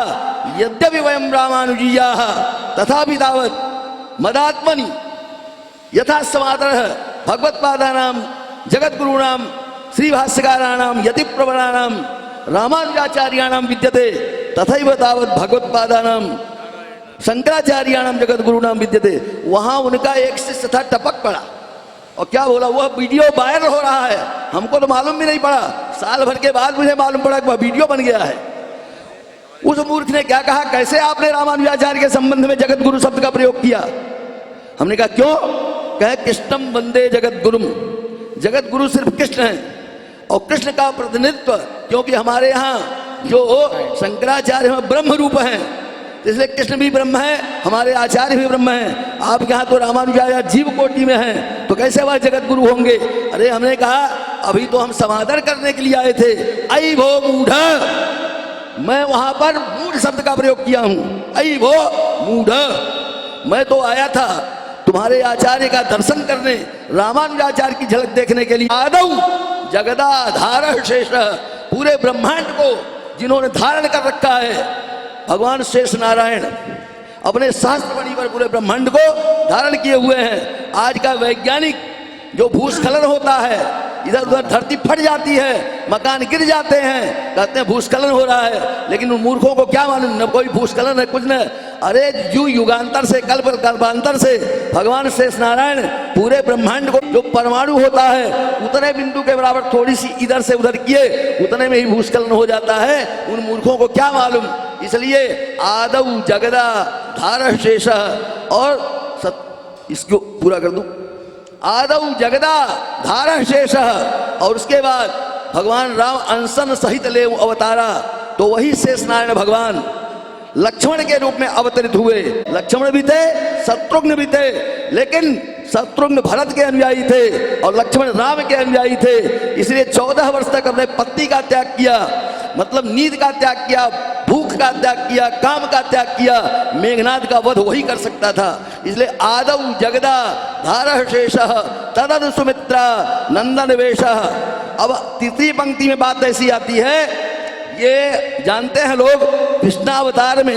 यद्यपि वयम रामानुजीया तथापि तावत् मदात्मनि यथा समादर भगवत्पादानां जगत गुरुणाम श्री भाष्यकाराणाम यति प्रवराणाम रामानुजाचार्याणाम विद्यते तथैव तावत् भगवत्पादानाम शंकराचार्याणाम जगत गुरुणाम विद्यते। वहां उनका एक शिष्य था, टपक पड़ा और क्या बोला, वह वीडियो वायरल हो रहा है, हमको तो मालूम भी नहीं पड़ा, साल भर के बाद मुझे मालूम पड़ा कि वह वीडियो बन गया है। उस मूर्ख ने क्या कहा, कैसे आपने रामानुजाचार्य के संबंध में जगत गुरु शब्द का प्रयोग किया? हमने कहा क्यों? कहे कृष्णम वंदे जगत गुरुम, जगत गुरु सिर्फ कृष्ण है और कृष्ण का प्रतिनिधित्व, क्योंकि हमारे यहाँ जो शंकराचार्य हैं ब्रह्म रूप हैं, इसलिए कृष्ण भी ब्रह्म है, हमारे आचार्य भी ब्रह्म हैं। आपके यहाँ तो रामानुजाचार्य जीव कोटि में हैं, तो कैसे वह जगत गुरु होंगे? अरे हमने कहा अभी तो हम समादर करने के लिए आए थे। आई भो मूढ़, मैं वहां पर मूढ़ शब्द का प्रयोग किया हूं। आई भो मूढ़, मैं तो आया था तुम्हारे आचार्य का दर्शन करने, रामानुजाचार्य की झलक देखने के लिए। आदौ जगदाधार शेष, पूरे ब्रह्मांड को जिन्होंने धारण कर रखा है, भगवान शेष नारायण अपने सहस्त्रमणि पर पूरे ब्रह्मांड को धारण किए हुए हैं। आज का वैज्ञानिक जो भूस्खलन होता है, इधर उधर धरती फट जाती है, मकान गिर जाते हैं, कहते हैं भूस्खलन हो रहा है, लेकिन उन मूर्खों को क्या मालूम, न कोई भूस्खलन है कुछ न। अरे युगांतर से कल्पांतर से भगवान शेष नारायण पूरे ब्रह्मांड को, जो परमाणु होता है उतने बिंदु के बराबर थोड़ी सी इधर से उधर किए, उतने में ही भूस्खलन हो जाता है। उन मूर्खों को क्या मालूम। इसलिए आदौ जगदा धार शेष, और इसको पूरा कर दूं, आदौ जगदा धार शेष, और उसके बाद भगवान राम अंशन सहित ले अवतारा, तो वही शेष नारायण भगवान लक्ष्मण के रूप में अवतरित हुए। लक्ष्मण भी थे, शत्रुघ्न भी थे, लेकिन शत्रुघ्न भरत के अनुयायी थे और लक्ष्मण राम के अनुयायी थे। इसलिए 14 वर्ष तक अपने पत्नी का त्याग किया, मतलब नींद का त्याग किया, भूख का त्याग किया, काम का त्याग किया। मेघनाद का वध वही कर सकता था। इसलिए आदौ जगदा धार शेष तदनु सुमित्रा नंदन वेश। अब तीसरी पंक्ति में बात ऐसी आती है, ये जानते हैं लोग कृष्णावतार में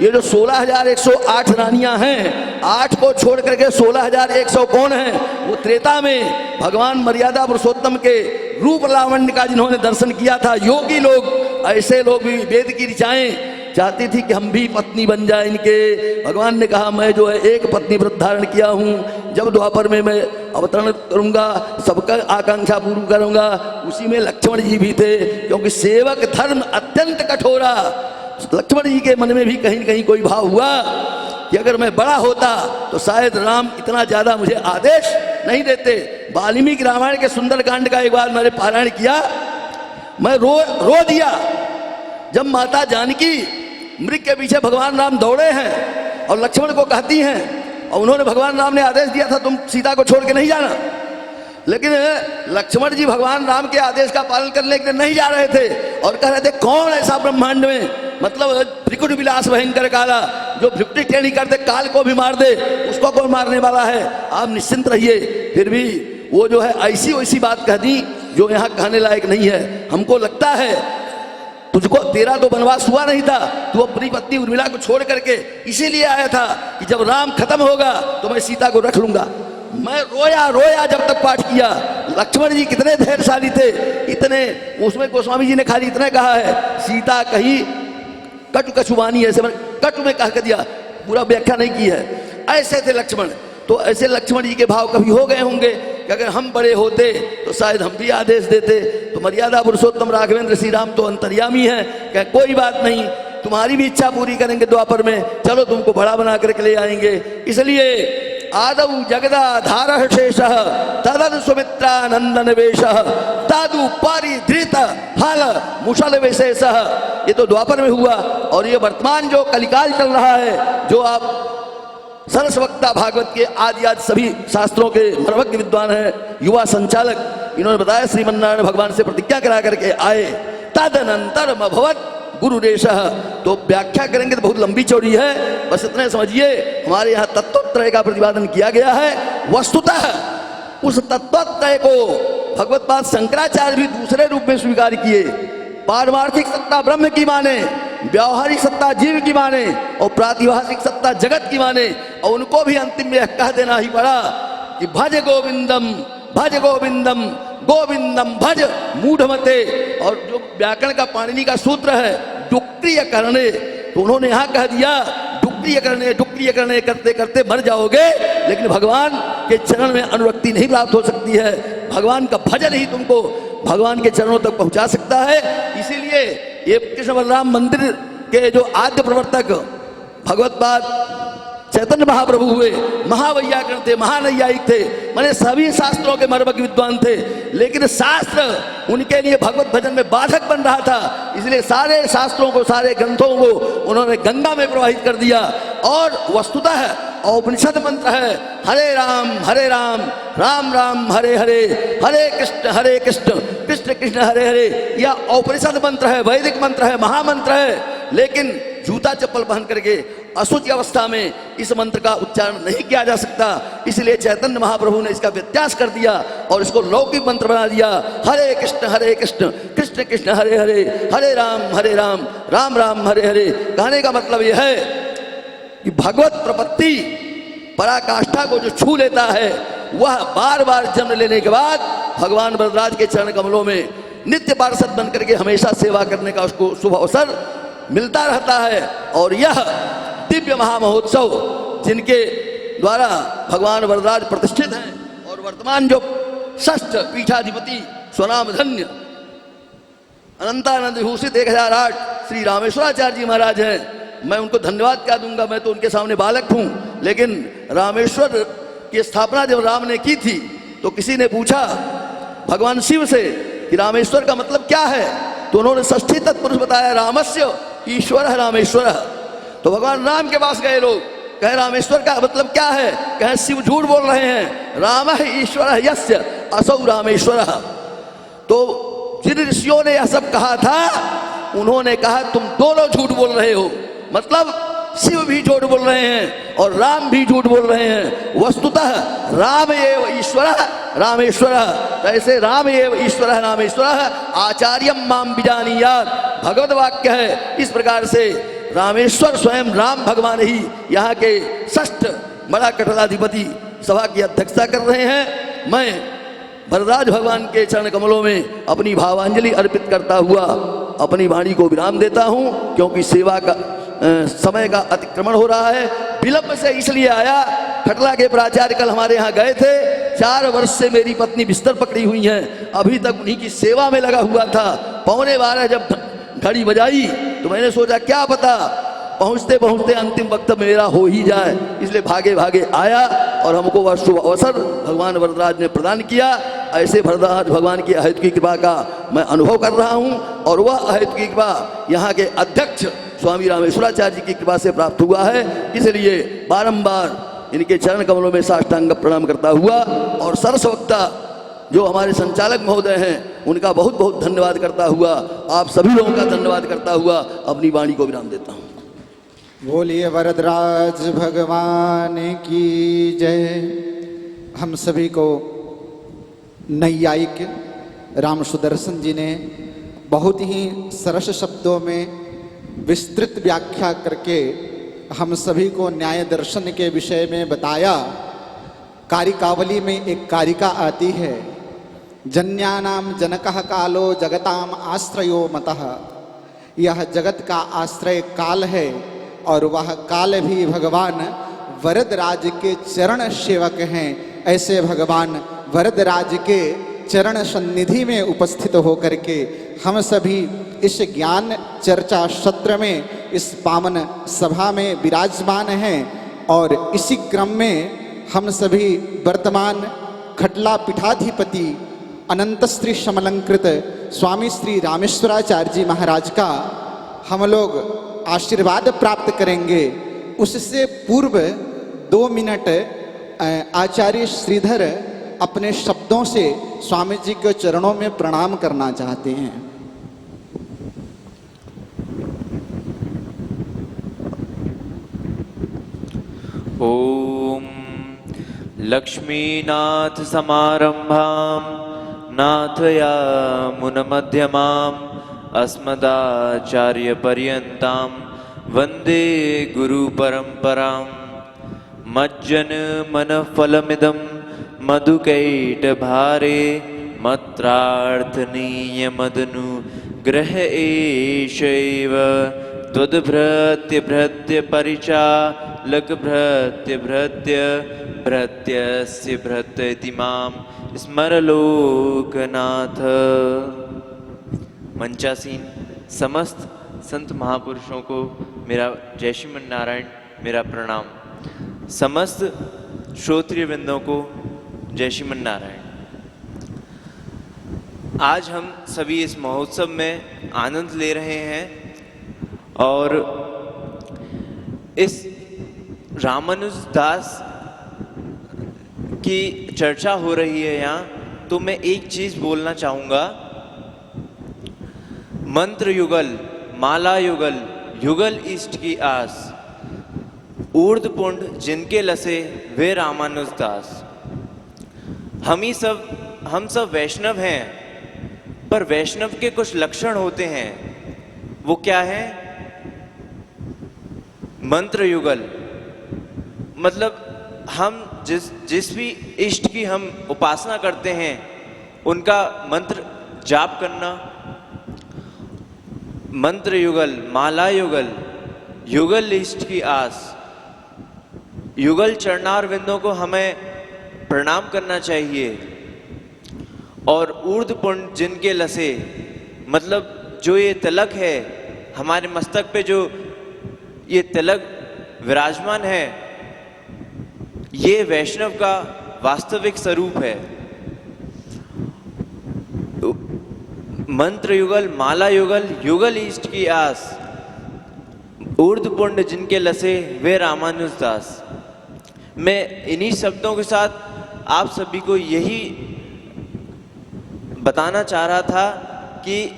ये जो 16,108 रानियां हैं, 8 को छोड़ करके 16,100 कौन है? वो त्रेता में भगवान मर्यादा पुरुषोत्तम के रूप लावण्य का जिन्होंने दर्शन किया था, योगी लोग, ऐसे लोग भी वेद की ऋचाएं चाहती थी कि हम भी पत्नी बन जाए इनके। भगवान ने कहा मैं जो है एक पत्नी व्रत धारण किया हूँ, जब द्वापर में मैं अवतरण करूंगा सबका आकांक्षा पूर्ण करूंगा। उसी में लक्ष्मण जी भी थे, क्योंकि सेवक धर्म अत्यंत कठोरा। लक्ष्मण जी के मन में भी कहीं न कहीं कोई भाव हुआ कि अगर मैं बड़ा होता तो शायद राम इतना ज्यादा मुझे आदेश नहीं देते। वाल्मीकि रामायण के सुंदरकांड का एक बार मैंने पारायण किया, मैं रो दिया जब माता जानकी मृग के पीछे भगवान राम दौड़े हैं और लक्ष्मण को कहती हैं, और उन्होंने भगवान राम ने आदेश दिया था तुम सीता को छोड़ के नहीं जाना, लेकिन लक्ष्मण जी भगवान राम के आदेश का पालन करने के लिए नहीं जा रहे थे और कह रहे थे कौन ऐसा ब्रह्मांड में, मतलब त्रिकुट विलास भयंकर काला, जो भ्रिकुटी टेढ़ी कर दे काल को भी मार दे, उसको कौन मारने वाला है, आप निश्चिंत रहिए। फिर भी वो जो है ऐसी वैसी बात कह दी जो यहाँ कहने लायक नहीं है। हमको लगता है तुझको, तेरा तो वनवास हुआ नहीं था, तू अपनी पत्नी उर्मिला को छोड़ करके इसीलिए आया था कि जब राम खत्म होगा तो मैं सीता को रख लूंगा। मैं रोया जब तक पाठ किया। लक्ष्मण जी कितने धैर्यशाली थे, इतने, उसमें गोस्वामी जी ने खाली इतना कहा है, सीता कही कटु कछुवानी, ऐसे कटु में कह कर दिया, पूरा व्याख्या नहीं की है। ऐसे थे लक्ष्मण। तो ऐसे लक्ष्मण जी के भाव कभी हो गए होंगे कि अगर हम बड़े होते तो शायद हम भी आदेश देते। तो मर्यादा पुरुषोत्तम राघवेंद्र श्री राम तो अंतर्यामी है, क्या कोई बात नहीं, तुम्हारी भी इच्छा पूरी करेंगे द्वापर में, चलो तुमको बड़ा बना करके ले आएंगे। इसलिए आदौ जगदा धार शेष तदनु सुमित्रा नंदन वेश तादु परिधृत हल मुशल विशेष। ये तो द्वापर में हुआ, और ये वर्तमान जो कलिकाल चल रहा है, जो आप सरसवक्ता भागवत के आदि सभी शास्त्रों के मर्मज्ञ विद्वान हैं, युवा संचालक, इन्होंने बताया श्रीमन्नारायण भगवान से प्रतिज्ञा करा करके आए, तदनंतर अभवत गुरुदेश। तो व्याख्या करेंगे तो बहुत लंबी चौड़ी है, बस इतने समझिए हमारे यहाँ तत्वत्रय का प्रतिपादन किया गया है। वस्तुतः उस तत्वत्रय को भगवत्पाद शंकराचार्य भी दूसरे रूप में स्वीकार किए। पारमार्थिक सत्ता ब्रह्म की माने, व्यावहारिक सत्ता जीव की माने, और प्रातिभाषिक सत्ता जगत की माने, और उनको भी अंतिम में कह देना ही पड़ा कि भज गोविंदम भज गोविंदम, गोविंदम भज मूढ़मते। और जो व्याकरण का पाणिनि का सूत्र है डुक्रिय करने, तो उन्होंने यहां कह दिया डुक्रिय करने करते करते मर जाओगे, लेकिन भगवान के चरण में अनुरक्ति नहीं प्राप्त हो सकती है। भगवान का भजन ही तुमको भगवान के चरणों तक पहुंचा सकता है। इसीलिए ये कृष्ण बलराम मंदिर के जो आद्य प्रवर्तक भगवतपाद चैतन्य महाप्रभु हुए, महावैयाकरण थे, महानैयायिक थे, माने सभी शास्त्रों के मर्मज्ञ विद्वान थे, लेकिन शास्त्र उनके लिए भगवत भजन में बाधक बन रहा था। इसलिए सारे शास्त्रों को, सारे ग्रंथों को उन्होंने गंगा में प्रवाहित कर दिया। और वस्तुतः उपनिषद मंत्र है हरे राम राम राम हरे हरे, हरे कृष्ण कृष्ण कृष्ण हरे हरे। यह औपनिषद मंत्र है, वैदिक मंत्र है, महामंत्र है। लेकिन जूता चप्पल पहन करके अशुचि अवस्था में इस मंत्र का उच्चारण नहीं किया जा सकता। इसलिए चैतन्य महाप्रभु ने इसका व्यत्यास कर दिया और इसको लौकिक मंत्र बना दिया। हरे कृष्ण कृष्ण कृष्ण हरे हरे, हरे राम राम राम हरे हरे। कहने का मतलब यह है कि भगवत प्रपत्ति पराकाष्ठा को जो छू लेता है वह बार बार जन्म लेने के बाद भगवान वरदराज के चरण कमलों में नित्य पार्षद बन करके हमेशा सेवा करने का उसको शुभ अवसर मिलता रहता है। और यह दिव्य महामहोत्सव जिनके द्वारा भगवान वरदराज प्रतिष्ठित हैं और वर्तमान जो षष्ठ पीठाधिपति स्वनाम धन्य अनंतानंद विभूषित 1008 श्री रामेश्वराचार्य जी महाराज हैं। मैं उनको धन्यवाद क्या दूंगा, मैं तो उनके सामने बालक हूं। लेकिन रामेश्वर की स्थापना जब राम ने की थी तो किसी ने पूछा भगवान शिव से कि रामेश्वर का मतलब क्या है, तो उन्होंने षष्ठी तत्पुरुष बताया रामस्य ईश्वर रामेश्वर। तो भगवान राम के पास गए लोग, कहे रामेश्वर का मतलब क्या है, कहे शिव झूठ बोल रहे हैं, राम ईश्वर यस्य असौ रामेश्वर। तो जिन ऋषियों ने यह सब कहा था उन्होंने कहा तुम दोनों झूठ बोल रहे हो, मतलब शिव भी झूठ बोल रहे हैं और राम भी झूठ बोल रहे हैं। वस्तुतः राम एव ईश्वर रामेश्वर, ऐसे राम एव ईश्वर रामेश्वर आचार्यम माम बिजानीयात, भगवत वाक्य है। इस प्रकार से रामेश्वर स्वयं राम भगवान ही यहाँ के षष्ठ बड़ा कठोराधिपति सभा की अध्यक्षता कर रहे हैं। मैं वरदराज भगवान के चरण कमलों में अपनी भावांजलि अर्पित करता हुआ अपनी वाणी को विराम देता हूँ, क्योंकि सेवा का समय का अतिक्रमण हो रहा है। विलंब से इसलिए आया, खटला के प्राचार्य कल हमारे यहाँ गए थे। 4 वर्ष से मेरी पत्नी बिस्तर पकड़ी हुई है, अभी तक उन्हीं की सेवा में लगा हुआ था। 11:15 जब घड़ी बजाई तो मैंने सोचा क्या पता पहुँचते पहुँचते अंतिम वक्त मेरा हो ही जाए, इसलिए भागे भागे आया और हमको वह शुभ अवसर भगवान वरदराज ने प्रदान किया। ऐसे वरदराज भगवान की अहेतु की कृपा का मैं अनुभव कर रहा हूँ और वह अहेतु की कृपा यहाँ के अध्यक्ष स्वामी रामेश्वराचार्य जी की कृपा से प्राप्त हुआ है। इसलिए बारंबार इनके चरण कमलों में साष्टांग प्रणाम करता हुआ और सरसवक्ता जो हमारे संचालक महोदय हैं उनका बहुत बहुत धन्यवाद करता हुआ, आप सभी लोगों का धन्यवाद करता हुआ अपनी वाणी को विराम देता हूँ। बोलिए वरदराज भगवान की जय। हम सभी को नैयायिक राम सुदर्शन जी ने बहुत ही सरस शब्दों में विस्तृत व्याख्या करके हम सभी को न्याय दर्शन के विषय में बताया। कारिकावली में एक कारिका आती है, जन्यानाम जनकः कालो जगताम आश्रयो मतः। यह जगत का आश्रय काल है और वह काल भी भगवान वरदराज के चरण सेवक हैं। ऐसे भगवान वरदराज के चरण सन्निधि में उपस्थित होकर के हम सभी इस ज्ञान चर्चा सत्र में इस पावन सभा में विराजमान हैं। और इसी क्रम में हम सभी वर्तमान खटला पीठाधिपति अनंत श्री समलंकृत स्वामी श्री रामेश्वराचार्य जी महाराज का हम लोग आशीर्वाद प्राप्त करेंगे। उससे पूर्व 2 मिनट आचार्य श्रीधर अपने शब्दों से स्वामी जी के चरणों में प्रणाम करना चाहते हैं। ओम लक्ष्मीनाथ समारंभां नाथयामुनमध्यमाम् अस्मदाचार्य पर्यन्तां वन्दे गुरु परंपरां। मज्जन मन फलमिदं मधुकैट भारे मत्रार्थनीय मदनु ग्रह एषैव त्वद्भृत्य भृत्य परिचालक भृत्य भृत्य भृत्यस्य भृत्य इति माम स्मर लोकनाथ। मंचासीन समस्त संत महापुरुषों को मेरा जय श्रीमन नारायण, मेरा प्रणाम। समस्त श्रोत्रिय वृंदों को जय श्रीमन नारायण। आज हम सभी इस महोत्सव में आनंद ले रहे हैं और इस रामानुज दास की चर्चा हो रही है यहाँ, तो मैं एक चीज बोलना चाहूँगा। मंत्र युगल, माला युगल, युगल इष्ट की आस, ऊर्ध पुंड जिनके लसे वे रामानुज दास। हम सब वैष्णव हैं, पर वैष्णव के कुछ लक्षण होते हैं। वो क्या है? मंत्र युगल, मतलब हम जिस भी इष्ट की हम उपासना करते हैं उनका मंत्र जाप करना। मंत्र युगल, माला युगल, युगल इष्ट की आस, युगल चरणार विंदों को हमें प्रणाम करना चाहिए। और ऊर्ध पुंड जिनके लसे, मतलब जो ये तिलक है हमारे मस्तक पे, जो ये तिलक विराजमान है, ये वैष्णव का वास्तविक स्वरूप है। मंत्र युगल, माला युगल, युगल इष्ट की आस, ऊर्ध पुंड जिनके लसे वे रामानुज दास। मैं इन्हीं शब्दों के साथ आप सभी को यही बताना चाह रहा था कि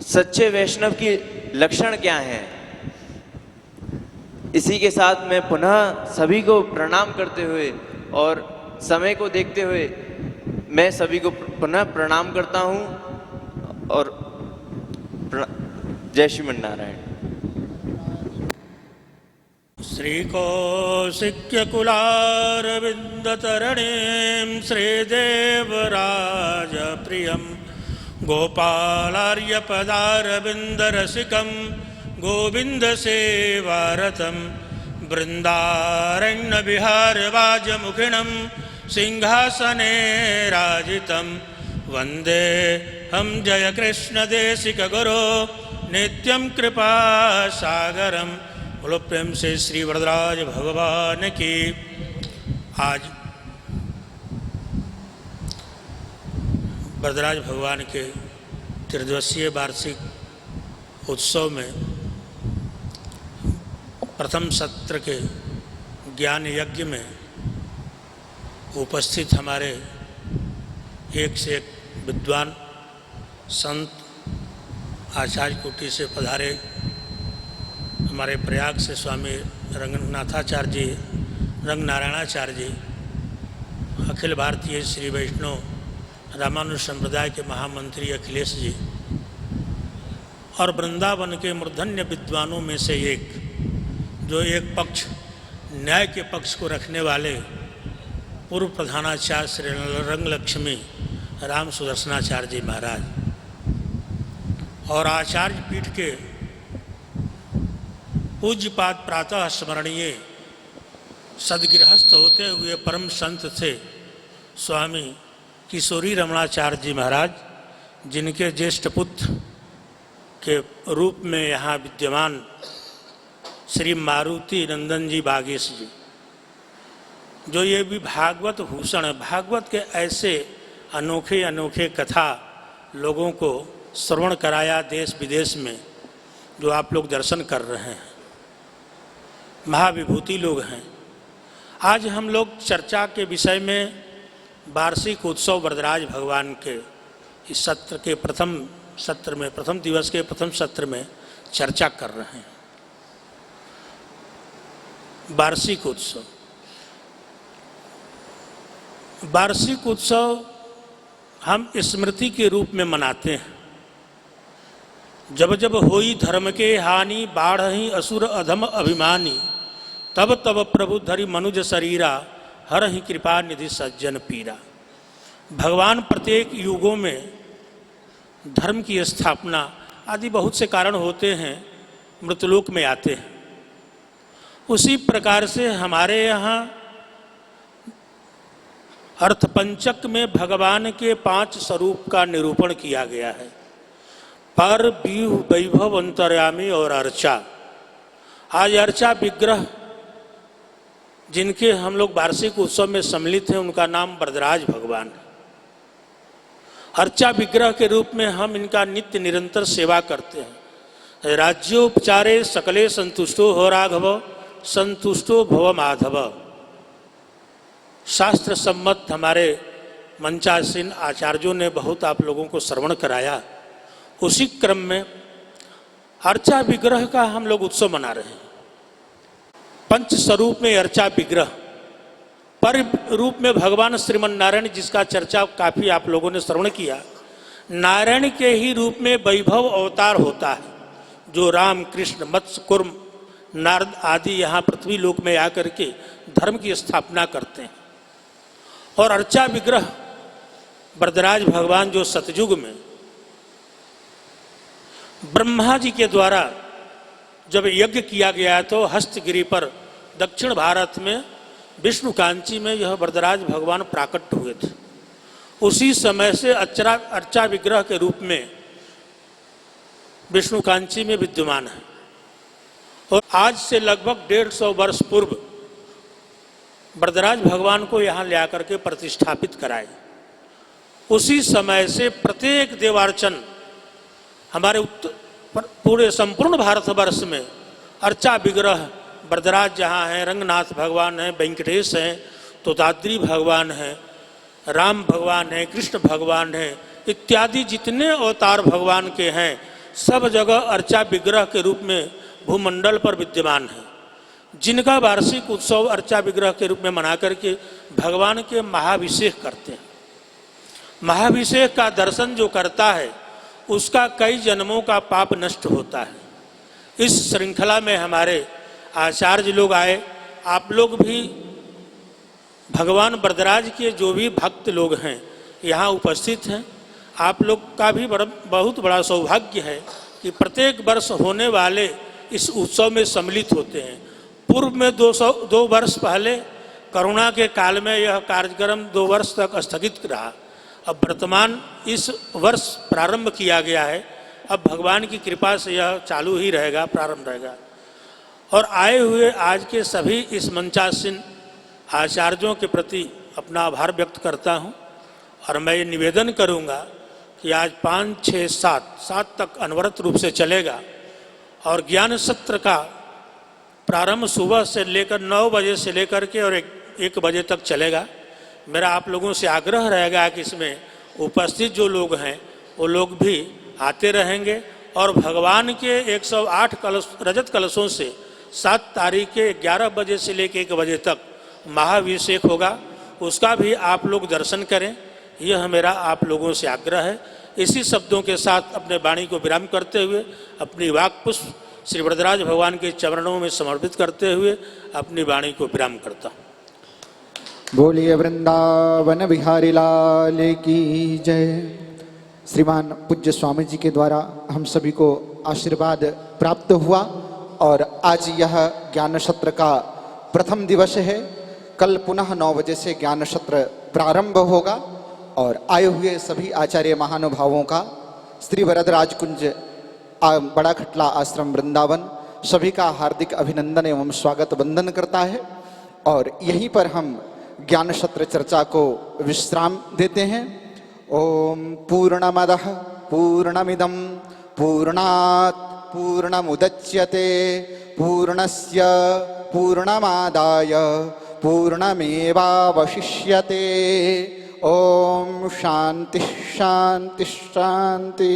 सच्चे वैष्णव की लक्षण क्या हैं। इसी के साथ मैं पुनः सभी को प्रणाम करते हुए और समय को देखते हुए मैं सभी को पुनः प्रणाम करता हूँ और जय श्रीमन नारायण। श्रीकौशिक्यकुलारविन्दतरणीं श्रीदेवराजप्रियं गोपालार्यपदारविन्दरसिकं गोविन्दसेवारतं बृन्दारण्यविहारवाजमुखिनं सिंहासने राजितं वन्दे हम जय कृष्ण देशिकगुरो नित्यं कृपासागरं। बोलो प्रेम से श्री वरदराज भगवान की। आज वरदराज भगवान के त्रिदिवसीय वार्षिक उत्सव में प्रथम सत्र के ज्ञान यज्ञ में उपस्थित हमारे एक से एक विद्वान संत आचार्य कोटि से पधारे हमारे प्रयाग से स्वामी रंगनाथाचार्य जी, रंगनारायणाचार्य जी, अखिल भारतीय श्री वैष्णव रामानुज संप्रदाय के महामंत्री अखिलेश जी और वृंदावन के मूर्धन्य विद्वानों में से एक, जो एक पक्ष न्याय के पक्ष को रखने वाले पूर्व प्रधानाचार्य श्री रंगलक्ष्मी राम सुदर्शनाचार्य जी महाराज और आचार्य पीठ के पूज्यपाद प्रातः स्मरणीय सदगृहस्थ होते हुए परम संत थे स्वामी किशोरी रमणाचार्य जी महाराज, जिनके ज्येष्ठ पुत्र के रूप में यहाँ विद्यमान श्री मारुति नंदन जी बागेश जी, जो ये भी भागवत भूषण, भागवत के ऐसे अनोखे अनोखे कथा लोगों को श्रवण कराया देश विदेश में, जो आप लोग दर्शन कर रहे हैं, महाविभूति लोग हैं। आज हम लोग चर्चा के विषय में वार्षिक उत्सव वरदराज भगवान के इस सत्र के प्रथम दिवस के प्रथम सत्र में चर्चा कर रहे हैं। वार्षिक उत्सव हम स्मृति के रूप में मनाते हैं। जब जब होई धर्म के हानि, बाढ़हि असुर अधम अभिमानी, तब तब प्रभु धरि मनुज शरीरा, हर ही कृपा निधि सज्जन पीरा। भगवान प्रत्येक युगों में धर्म की स्थापना आदि बहुत से कारण होते हैं, मृतलोक में आते हैं। उसी प्रकार से हमारे यहाँ अर्थपंचक में भगवान के 5 स्वरूप का निरूपण किया गया है। पर, व्यूह, वैभव, अंतर्यामी और अर्चा। आज अर्चा विग्रह जिनके हम लोग वार्षिक उत्सव में सम्मिलित हैं, उनका नाम वरदराज भगवान है। अर्चा विग्रह के रूप में हम इनका नित्य निरंतर सेवा करते हैं। राज्योपचारे सकले संतुष्टो हो राघव, संतुष्टो भव माधव। शास्त्र सम्मत हमारे मंचासीन आचार्यों ने बहुत आप लोगों को श्रवण कराया। उसी क्रम में अर्चा विग्रह का हम लोग उत्सव मना रहे हैं। पंच स्वरूप में अर्चा विग्रह, पर रूप में भगवान श्रीमन नारायण, जिसका चर्चा काफी आप लोगों ने श्रवण किया। नारायण के ही रूप में वैभव अवतार होता है, जो राम, कृष्ण, मत्स्य, कुर्म, नारद आदि यहाँ पृथ्वी लोक में आकर के धर्म की स्थापना करते हैं। और अर्चा विग्रह वरदराज भगवान, जो सतयुग में ब्रह्मा जी के द्वारा जब यज्ञ किया गया तो हस्तगिरी पर दक्षिण भारत में विष्णु कांची में यह वरदराज भगवान प्राकट हुए थे। उसी समय से अर्चा विग्रह के रूप में विष्णु कांची में विद्यमान है। और आज से लगभग 150 वर्ष पूर्व वरदराज भगवान को यहाँ ले आकर के प्रतिष्ठापित कराए। उसी समय से प्रत्येक देवार्चन हमारे पूरे संपूर्ण भारतवर्ष में अर्चा विग्रह वरदराज जहाँ हैं, रंगनाथ भगवान हैं, वेंकटेश हैं, तोताद्री भगवान हैं, राम भगवान हैं, कृष्ण भगवान हैं, इत्यादि जितने अवतार भगवान के हैं, सब जगह अर्चा विग्रह के रूप में भूमंडल पर विद्यमान है। जिनका वार्षिक उत्सव अर्चा विग्रह के रूप में मना करके भगवान के महाभिषेक करते हैं। महाभिषेक का दर्शन जो करता है उसका कई जन्मों का पाप नष्ट होता है। इस श्रृंखला में हमारे आचार्य लोग आए, आप लोग भी भगवान वरदराज के जो भी भक्त लोग हैं यहाँ उपस्थित हैं। आप लोग का भी बहुत बड़ा सौभाग्य है कि प्रत्येक वर्ष होने वाले इस उत्सव में सम्मिलित होते हैं। पूर्व में 2 वर्ष पहले कोरोना के काल में यह कार्यक्रम 2 वर्ष तक स्थगित रहा। अब वर्तमान इस वर्ष प्रारंभ किया गया है। अब भगवान की कृपा से यह चालू ही रहेगा, प्रारंभ रहेगा। और आए हुए आज के सभी इस मंचासीन आचार्यों के प्रति अपना आभार व्यक्त करता हूँ। और मैं ये निवेदन करूँगा कि आज 5, 6, 7 तक अनवरत रूप से चलेगा। और ज्ञान सत्र का प्रारंभ सुबह से लेकर 9 बजे से लेकर के और 1 बजे तक चलेगा। मेरा आप लोगों से आग्रह रहेगा कि इसमें उपस्थित जो लोग हैं वो लोग भी आते रहेंगे। और भगवान के 108 कलश, रजत कलशों से 7 तारीख के 11 बजे से लेकर 1 बजे तक महाभिषेक होगा, उसका भी आप लोग दर्शन करें। यह मेरा आप लोगों से आग्रह है। इसी शब्दों के साथ अपने वाणी को विराम करते हुए अपनी वाक पुष्प श्री वरदराज भगवान के चरणों में समर्पित करते हुए अपनी वाणी को विराम करता हूँ। बोलिए वृंदावन बिहारी लाल की जय। श्रीमान पूज्य स्वामी जी के द्वारा हम सभी को आशीर्वाद प्राप्त हुआ और आज यह ज्ञान सत्र का प्रथम दिवस है। कल पुनः 9 बजे से ज्ञान सत्र प्रारंभ होगा और आए हुए सभी आचार्य महानुभावों का श्री वरदराज कुंज बड़ा खटला आश्रम वृंदावन सभी का हार्दिक अभिनंदन एवं स्वागत वंदन करता है। और यहीं पर हम ज्ञान सत्र चर्चा को विश्राम देते हैं। ओम पूर्णमदः पूर्णमिदं पूर्णात् पूर्णमुदच्यते पूर्णस्य पूर्णमादाय पूर्णमेवावशिष्यते। ओम शांति शांति शांति।